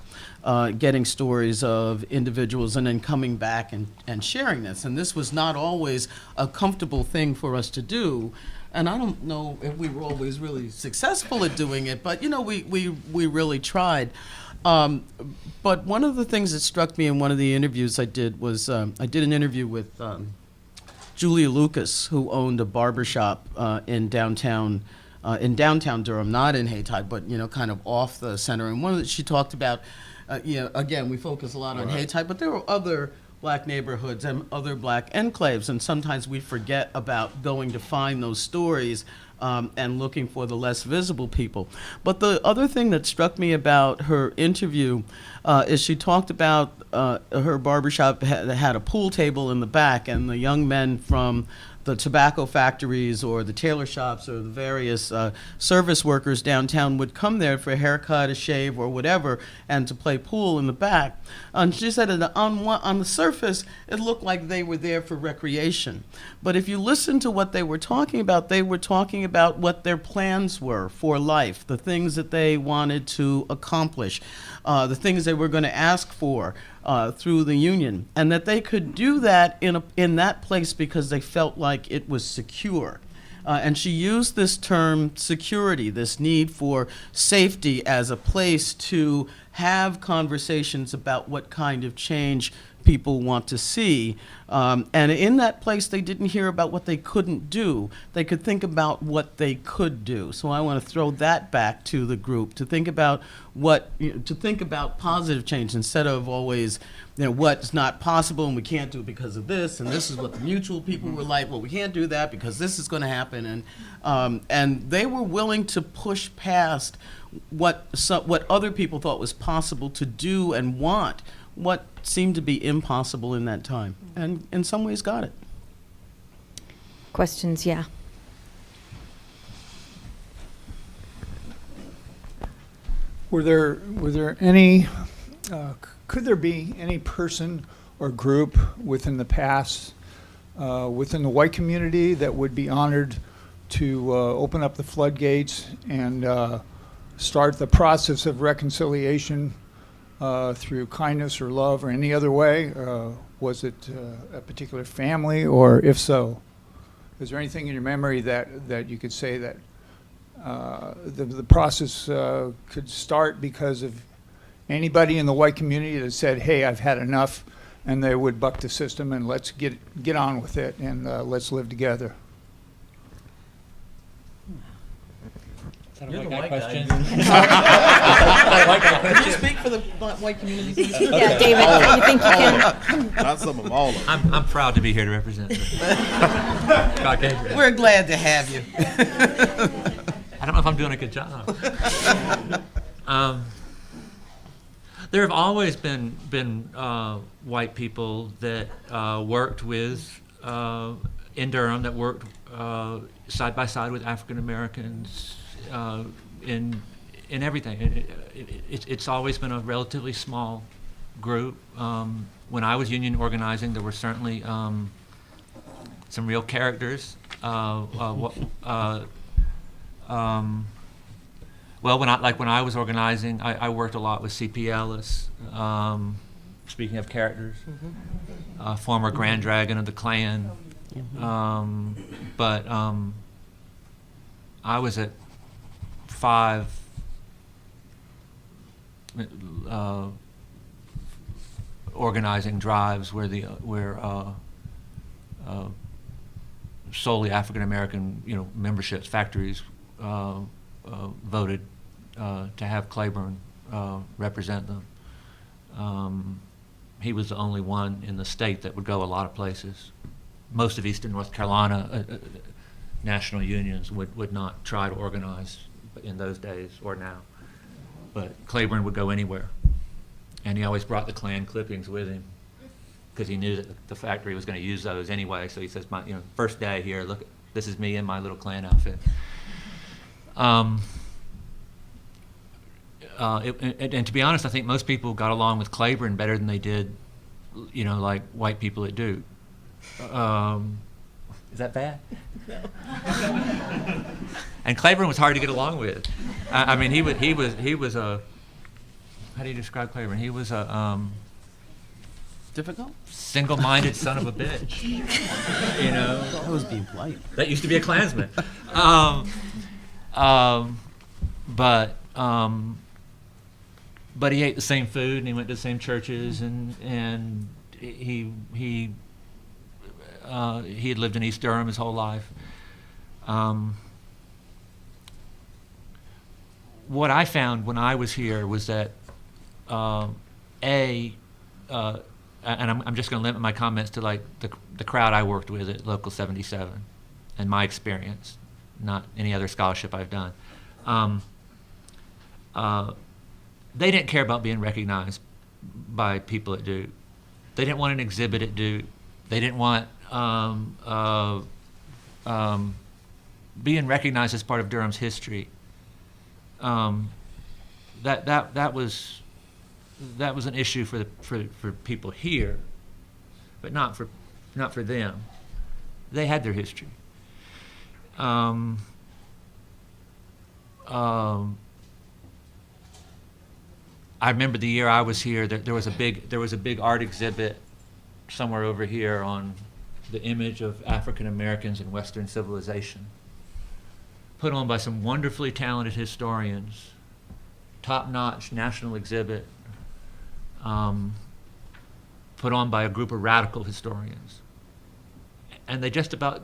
getting stories of individuals and then coming back and sharing this. And this was not always a comfortable thing for us to do. And I don't know if we were always really successful at doing it, but you know, we really tried. But one of the things that struck me in one of the interviews I did was I did an interview with Julia Lucas, who owned a barber shop in downtown Durham, not in Haytide, but you know, kind of off the center. And one of the, she talked about, you know, again, we focus a lot on Haytide, but there were other black neighborhoods and other black enclaves, and sometimes we forget about going to find those stories and looking for the less visible people. But the other thing that struck me about her interview is she talked about her barbershop had a pool table in the back, and the young men from the tobacco factories or the tailor shops or the various service workers downtown would come there for a haircut, a shave, or whatever, and to play pool in the back. And she said that on the surface, it looked like they were there for recreation. But if you listen to what they were talking about what their plans were for life, the things that they wanted to accomplish, the things they were going to ask for through the union, and that they could do that in that place because they felt like it was secure. And she used this term security, this need for safety as a place to have conversations about what kind of change people want to see. And in that place, they didn't hear about what they couldn't do. They could think about what they could do. So I want to throw that back to the group, to think about positive change instead of always, you know, what's not possible and we can't do it because of this, and this is what the mutual people were like, well, we can't do that because this is going to happen. And they were willing to push past what other people thought was possible to do and want, what seemed to be impossible in that time, and in some ways got it. Questions? Yeah. Were there any, could there be any person or group within the past, within the white community that would be honored to open up the floodgates and start the process of reconciliation through kindness or love or any other way? Was it a particular family, or if so, is there anything in your memory that you could say that the process could start because of anybody in the white community that said, hey, I've had enough, and they would buck the system and let's get on with it and let's live together? You're the white guy. Can you speak for the white community? Yeah, David, you think you can? Not some of them, all of them. I'm proud to be here to represent Caucasian. We're glad to have you. I don't know if I'm doing a good job. There have always been white people that worked with in Durham, that worked side by side with African Americans in everything. It's always been a relatively small group. When I was union organizing, there were certainly some real characters. Well, when I was organizing, I worked a lot with C.P. Ellis. Speaking of characters, former Grand Dragon of the Klan. But I was at 5 organizing drives where solely African American, memberships, factories voted to have Claiborne represent them. He was the only one in the state that would go a lot of places. Most of Eastern North Carolina national unions would not try to organize in those days or now. But Claiborne would go anywhere. And he always brought the Klan clippings with him because he knew that the factory was going to use those anyway. So he says, first day here, look, this is me in my little Klan outfit. And to be honest, I think most people got along with Claiborne better than they did, like white people at Duke. Is that bad? No. And Claiborne was hard to get along with. I mean, he was a. How do you describe Claiborne? He was a. Difficult? Single-minded son of a bitch. That was being polite. That used to be a Klansman. But he ate the same food and he went to the same churches and he had lived in East Durham his whole life. What I found when I was here was that and I'm just going to limit my comments to like the crowd I worked with at Local 77 and my experience, not any other scholarship I've done. They didn't care about being recognized by people at Duke. They didn't want an exhibit at Duke. They didn't want being recognized as part of Durham's history. That was an issue for people here, but not for them. They had their history. I remember the year I was here. There was a big art exhibit somewhere over here on the image of African Americans in Western civilization, put on by some wonderfully talented historians, top-notch national exhibit, put on by a group of radical historians. And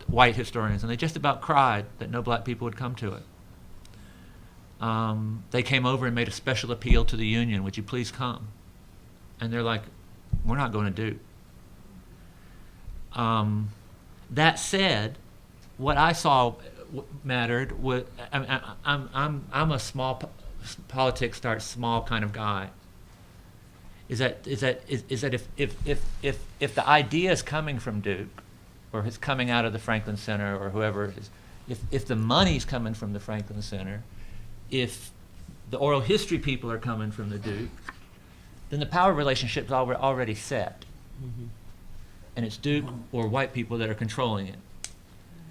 white historians, and they just about cried that no black people would come to it. They came over and made a special appeal to the union, would you please come? And they're like, we're not going to do. That said, what I saw mattered. I'm a small politics starts small kind of guy. Is that if the idea is coming from Duke, or it's coming out of the Franklin Center, or whoever it is, if the money's coming from the Franklin Center, if the oral history people are coming from the Duke, then the power relationship's already set. Mm-hmm. And it's Duke or white people that are controlling it.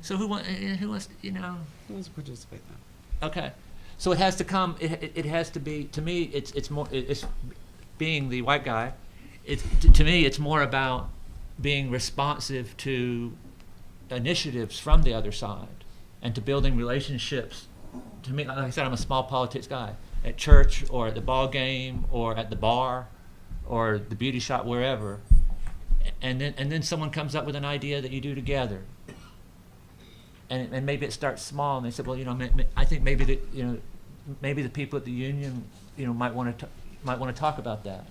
So who wants Who wants to participate then? Okay. So it has to come, it has to be, to me, it's more, it's being the white guy, to me, it's more about being responsive to initiatives from the other side and to building relationships. To me, like I said, I'm a small politics guy. At church or at the ball game or at the bar or the beauty shop, wherever. And then someone comes up with an idea that you do together. And maybe it starts small, and they said, well, I think maybe the people at the union, might want to talk about that.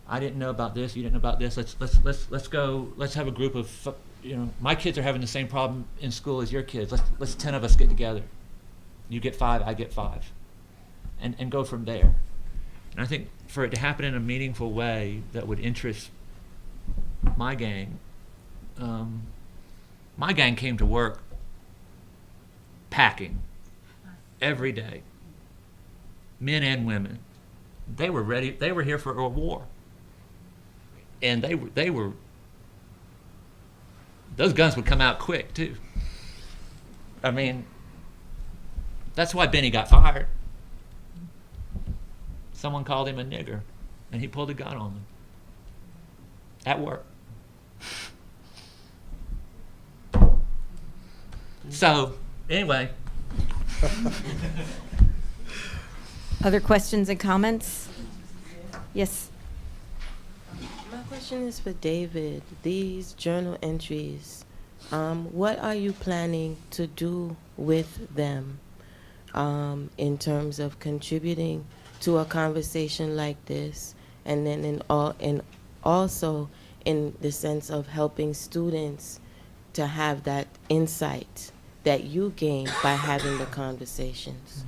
I didn't know about this. You didn't know about this. Let's go. Let's have a group of, my kids are having the same problem in school as your kids. Let's 10 of us get together. You get 5, I get 5, and go from there. And I think for it to happen in a meaningful way that would interest my gang. My gang came to work packing every day, men and women. They were ready. They were here for a war, and they were. Those guns would come out quick too. I mean, that's why Benny got fired. Someone called him a nigger, and he pulled a gun on them at work. So, anyway. Other questions and comments? Yes. My question is for David. These journal entries, what are you planning to do with them in terms of contributing to a conversation like this, and then also in the sense of helping students to have that insight that you gain by having the conversations?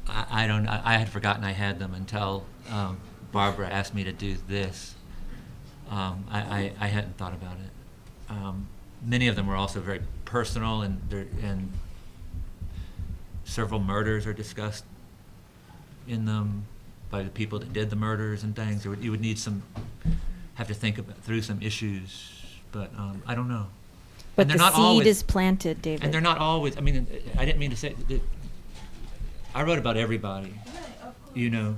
I don't. I had forgotten I had them until Barbara asked me to do this. I hadn't thought about it. Many of them were also very personal, and several murders are discussed in them by the people that did the murders and things. You would need have to think through some issues, but I don't know. But And they're the not seed always- is planted, David. And they're not always, I mean, I didn't mean to say, that I wrote about everybody, you know.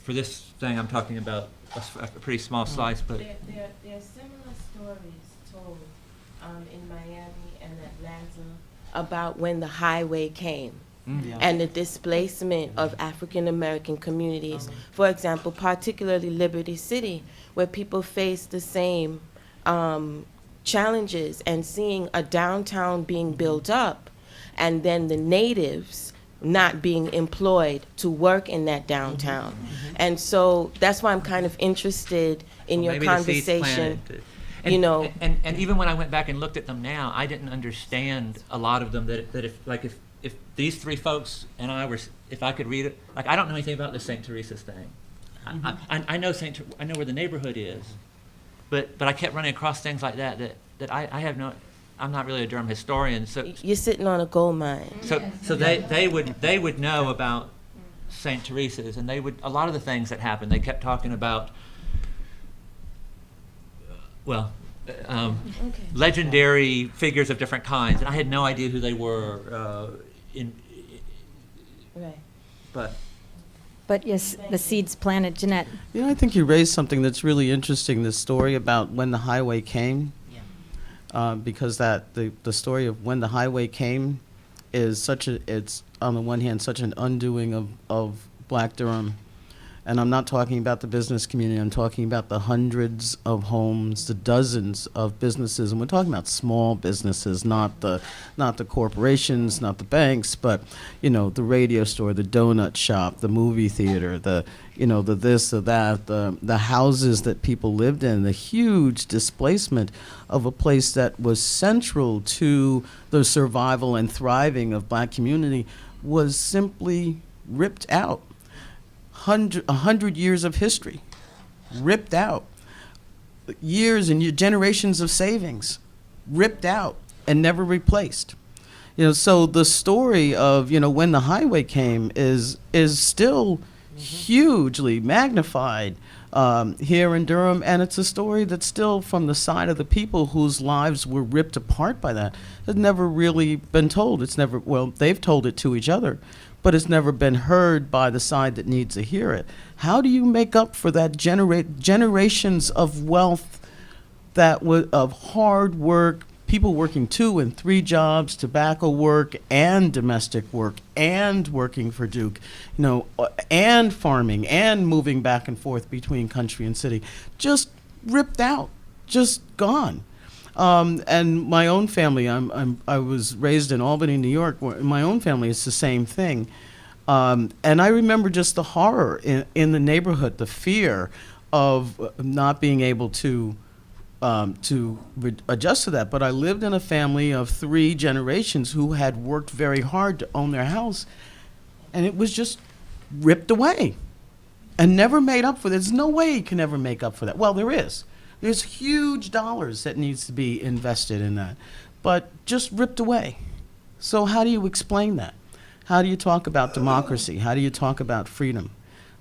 For this thing, I'm talking about a pretty small slice, but There are similar stories told in Miami and Atlanta about when the highway came and the displacement of African American communities. For example, particularly Liberty City, where people face the same challenges, and seeing a downtown being built up and then the natives not being employed to work in that downtown. And so that's why I'm kind of interested in your maybe the seeds conversation. planted. You know, and even when I went back and looked at them now, I didn't understand a lot of them. That if these three folks and I were, if I could read it, like, I don't know anything about the St. Teresa's thing. I know I know where the neighborhood is, but I kept running across things like that I have no. I'm not really a Durham historian, so you're sitting on a gold mine. so they would know about St. Teresa's, and a lot of the things that happened. They kept talking about. Legendary figures of different kinds, and I had no idea who they were. Right. But yes, the seed's planted. Jeanette. You know, I think you raised something that's really interesting, this story about when the highway came. Because the story of when the highway came is it's on the one hand such an undoing of Black Durham. And I'm not talking about the business community, I'm talking about the hundreds of homes, the dozens of businesses, and we're talking about small businesses, not the corporations, not the banks, but, you know, the radio store, the donut shop, the movie theater, the this, the that, the houses that people lived in, the huge displacement of a place that was central to the survival and thriving of Black community was simply ripped out. 100 years of history ripped out, years and generations of savings ripped out and never replaced. You know, so the story of, you know, when the highway came is still hugely magnified here in Durham, and it's a story that's still from the side of the people whose lives were ripped apart by that. It's never really been told. They've told it to each other, but it's never been heard by the side that needs to hear it. How do you make up for that generations of wealth of hard work, people working 2 and 3 jobs, tobacco work and domestic work and working for Duke, you know, and farming and moving back and forth between country and city, just ripped out, just gone. And my own family, I was raised in Albany, New York. Where my own family, it's the same thing. And I remember just the horror in the neighborhood, the fear of not being able to adjust to that. But I lived in a family of 3 generations who had worked very hard to own their house, and it was just ripped away and never made up for. There's no way you can ever make up for that. Well, there is. There's huge dollars that needs to be invested in that, but just ripped away. So how do you explain that? How do you talk about democracy? How do you talk about freedom?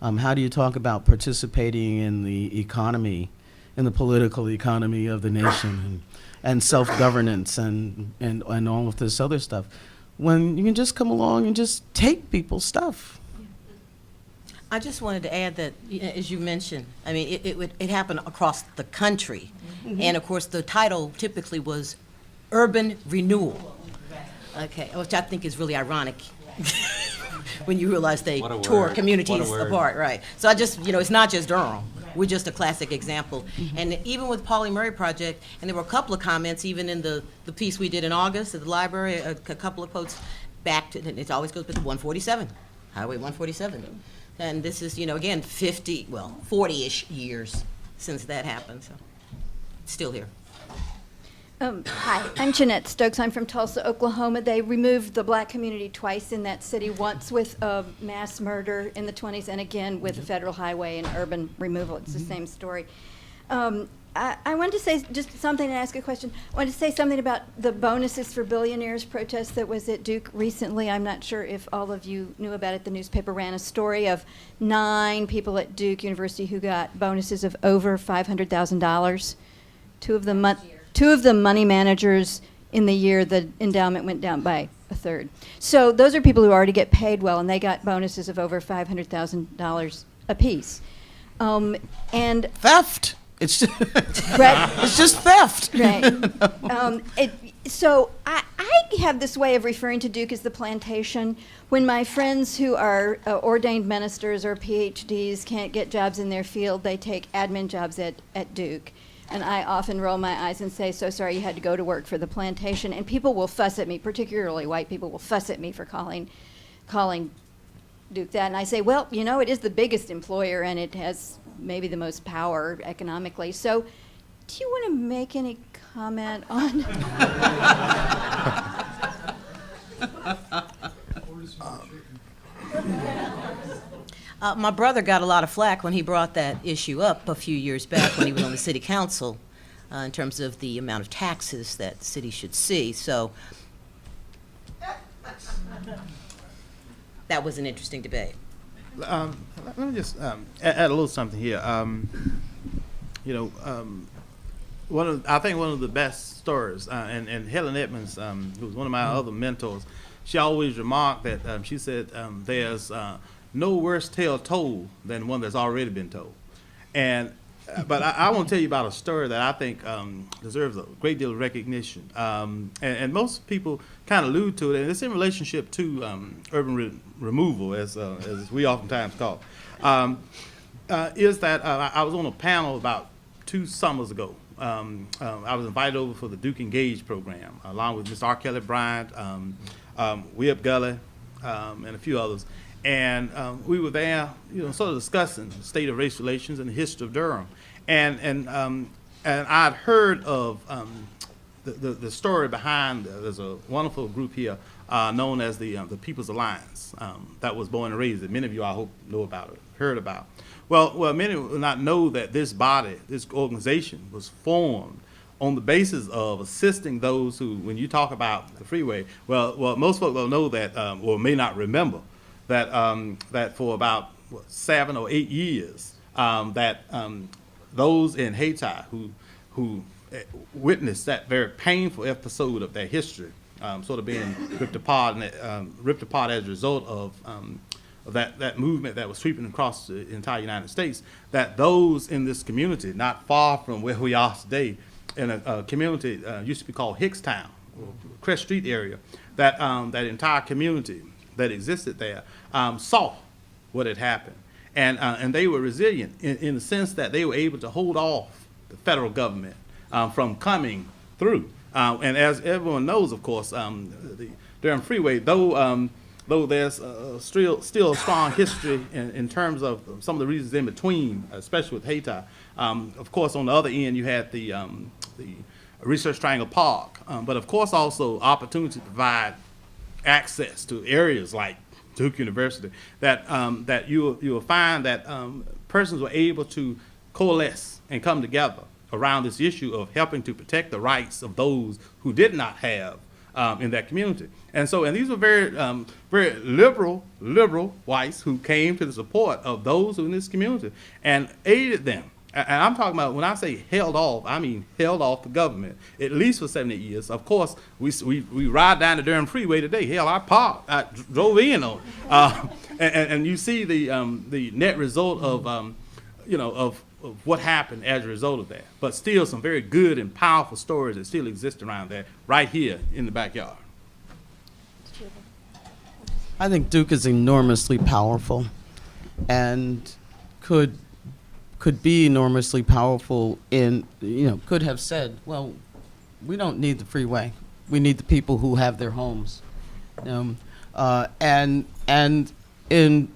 How do you talk about participating in the economy, in the political economy of the nation, and self-governance and all of this other stuff, when you can just come along and just take people's stuff? I just wanted to add that, as you mentioned, I mean, it happened across the country. And of course, the title typically was Urban Renewal. Okay, which I think is really ironic when you realize they tore communities apart, right? So I just, it's not just Durham. We're just a classic example. And even with Pauli Murray Project, and there were a couple of comments, even in the piece we did in August at the library, a couple of quotes back to, and it always goes back to 147, Highway 147. And this is, again, 40-ish years since that happened, so it's still here. Hi, I'm Jeanette Stokes. I'm from Tulsa, Oklahoma. They removed the Black community twice in that city, once with mass murder in the 20s and again with a federal highway and urban removal. It's the same story. I wanted to say just something and ask a question. I wanted to say something about the bonuses for billionaires protest that was at Duke recently. I'm not sure if all of you knew about it. The newspaper ran a story of 9 people at Duke University who got bonuses of over $500,000. Two of them money managers. In the year, the endowment went down by a third. So those are people who already get paid well, and they got bonuses of over $500,000 apiece. And Theft. It's just, right. it's just theft. Right. So I have this way of referring to Duke as the plantation. When my friends who are ordained ministers or PhDs can't get jobs in their field, they take admin jobs at Duke. And I often roll my eyes and say, so sorry you had to go to work for the plantation. And people will fuss at me, particularly white people will fuss at me for calling Duke that. And I say, well, you know, it is the biggest employer and it has maybe the most power economically. So do you want to make any comment on? My brother got a lot of flack when he brought that issue up a few years back when he was on the city council in terms of the amount of taxes that the city should see. So that was an interesting debate. Let me just add a little something here. I think one of the best stories, and Helen Edmonds, who was one of my other mentors, she always remarked that she said there's no worse tale told than one that's already been told. And but I want to tell you about a story that I think deserves a great deal of recognition. And most people kind of allude to it, and it's in relationship to urban removal, as we oftentimes call it. Is that I was on a panel about 2 summers ago. I was invited over for the Duke Engage program, along with Mr. R. Kelly Bryant, Whip Gully, and a few others. And we were there, sort of discussing the state of race relations and the history of Durham. And I'd heard of the story behind. There's a wonderful group here known as the People's Alliance that was born and raised. That many of you, I hope, know about it, heard about. Well, many will not know that this body, this organization, was formed on the basis of assisting those who, when you talk about the freeway, well, most folks don't know that, or may not remember, that for about 7 or 8 years, those in Haiti who witnessed that very painful episode of their history, sort of being ripped apart as a result of that movement that was sweeping across the entire United States, that those in this community, not far from where we are today, in a community used to be called Hickstown, Crest Street area, that entire community that existed there saw what had happened, and they were resilient in the sense that they were able to hold off the federal government from coming through. And as everyone knows, of course, the Durham Freeway, though there's still a strong history in terms of some of the reasons in between, especially with Haiti. Of course, on the other end, you had the Research Triangle Park, but of course also opportunity to provide access to areas like Duke University, that you will find that persons were able to coalesce and come together around this issue of helping to protect the rights of those who did not have in that community. And these were very liberal whites who came to the support of those in this community and aided them. And I'm talking about, when I say held off, I mean held off the government, at least for 7 years. Of course, we ride down the Durham Freeway today. Hell, I drove in on it. And you see the net result of what happened as a result of that. But still some very good and powerful stories that still exist around that right here in the backyard. I think Duke is enormously powerful and could be enormously powerful could have said, well, we don't need the freeway. We need the people who have their homes. And in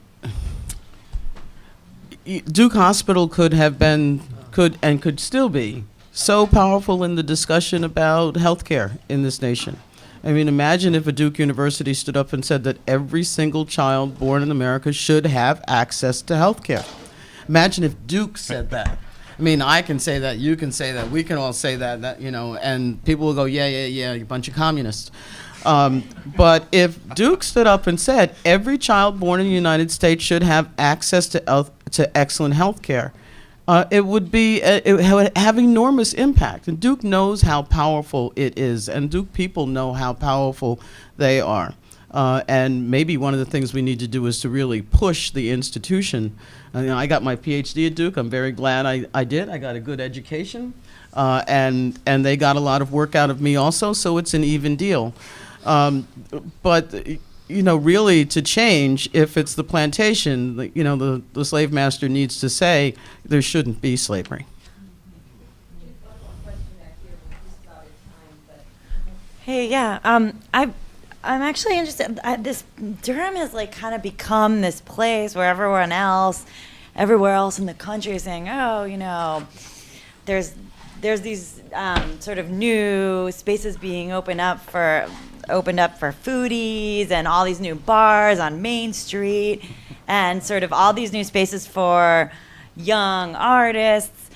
Duke Hospital could still be so powerful in the discussion about healthcare in this nation. I mean, imagine if a Duke University stood up and said that every single child born in America should have access to healthcare. Imagine if Duke said that. I mean, I can say that, you can say that, we can all say that, you know, and people will go, yeah, you bunch of communists. But if Duke stood up and said every child born in the United States should have access to excellent health care, it would have enormous impact. And Duke knows how powerful it is, and Duke people know how powerful they are. And maybe one of the things we need to do is to really push the institution. You know, I got my PhD at Duke. I'm very glad I did. I got a good education, and they got a lot of work out of me also, so it's an even deal. But you know, really to change, if it's the plantation, you know, the slave master needs to say there shouldn't be slavery. Hey, yeah, I'm actually interested. This Durham has like kind of become this place where everywhere else in the country is saying, oh, you know, there's these sort of new spaces being opened up for foodies and all these new bars on Main Street and sort of all these new spaces for young artists.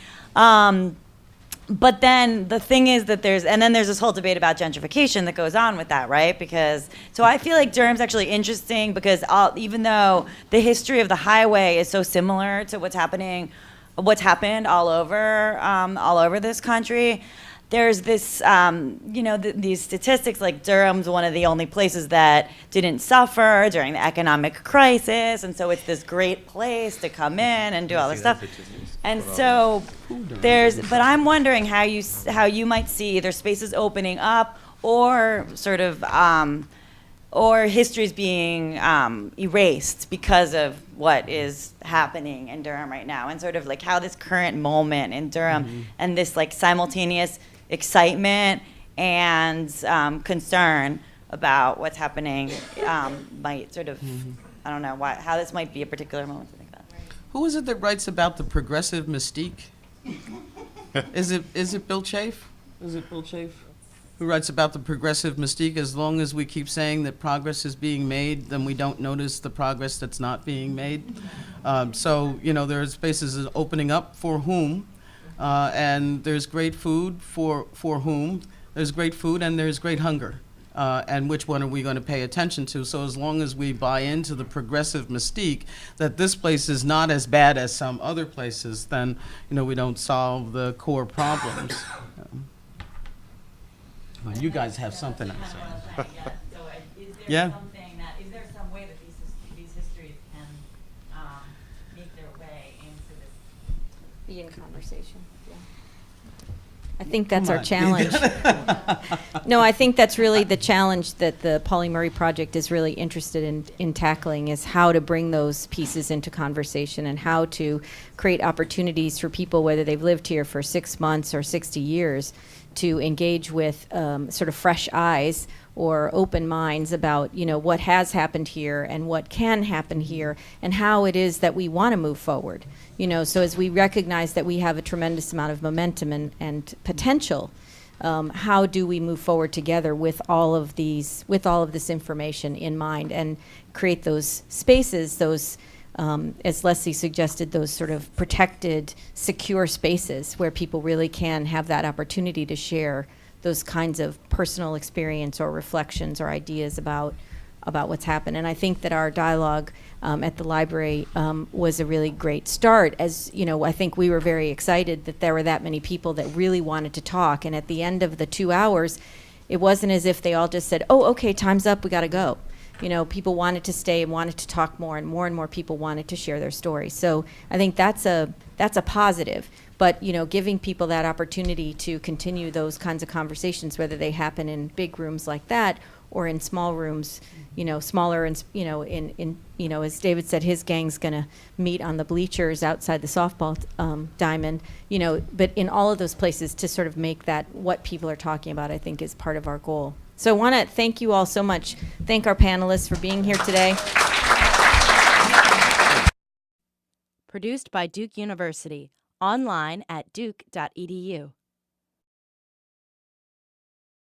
But then the thing is that there's this whole debate about gentrification that goes on with that, right? So I feel like Durham's actually interesting because even though the history of the highway is so similar to what's happened all over this country, there's this, these statistics, like Durham's one of the only places that didn't suffer during the economic crisis, and so it's this great place to come in and do all this stuff. And so but I'm wondering how you might see either spaces opening up or sort of, or histories being erased because of what is happening in Durham right now, and sort of like how this current moment in Durham and this like simultaneous excitement and concern about what's happening might sort of, I don't know how this might be a particular moment to think about. Who is it that writes about the progressive mystique? Is it Bill Chafe? Is it Bill Chafe? Who writes about the progressive mystique? As long as we keep saying that progress is being made, then we don't notice the progress that's not being made. So, you know, there are spaces opening up for whom, and there's great food for whom. There's great food and there's great hunger. And which one are we going to pay attention to? So as long as we buy into the progressive mystique that this place is not as bad as some other places, then, you know, we don't solve the core problems. Well, you guys have something to say. Yeah. Is there some way that these histories can make their way into this? Be in conversation. Yeah. I think that's our challenge. No, I think that's really the challenge that the Pauli Murray Project is really interested in tackling, is how to bring those pieces into conversation and how to create opportunities for people, whether they've lived here for 6 months or 60 years, to engage with sort of fresh eyes or open minds about, you know, what has happened here and what can happen here and how it is that we want to move forward. You know, so as we recognize that we have a tremendous amount of momentum and potential, how do we move forward together with all of this information in mind and create those spaces, those as Leslie suggested, those sort of protected, secure spaces where people really can have that opportunity to share those kinds of personal experience or reflections or ideas about what's happened. And I think that our dialogue at the library was a really great start. As you know, I think we were very excited that there were that many people that really wanted to talk. And at the end of the 2 hours, it wasn't as if they all just said, "Oh, okay, time's up, we got to go." You know, people wanted to stay and wanted to talk more, and more people wanted to share their stories. So I think that's a positive. But, you know, giving people that opportunity to continue those kinds of conversations, whether they happen in big rooms like that or in small rooms, you know, smaller, and you know, in you know, as David said, his gang's going to meet on the bleachers outside the softball diamond, you know, but in all of those places to sort of make that what people are talking about, I think, is part of our goal. So I want to thank you all so much. Thank our panelists for being here today. Produced by Duke University, online at duke.edu.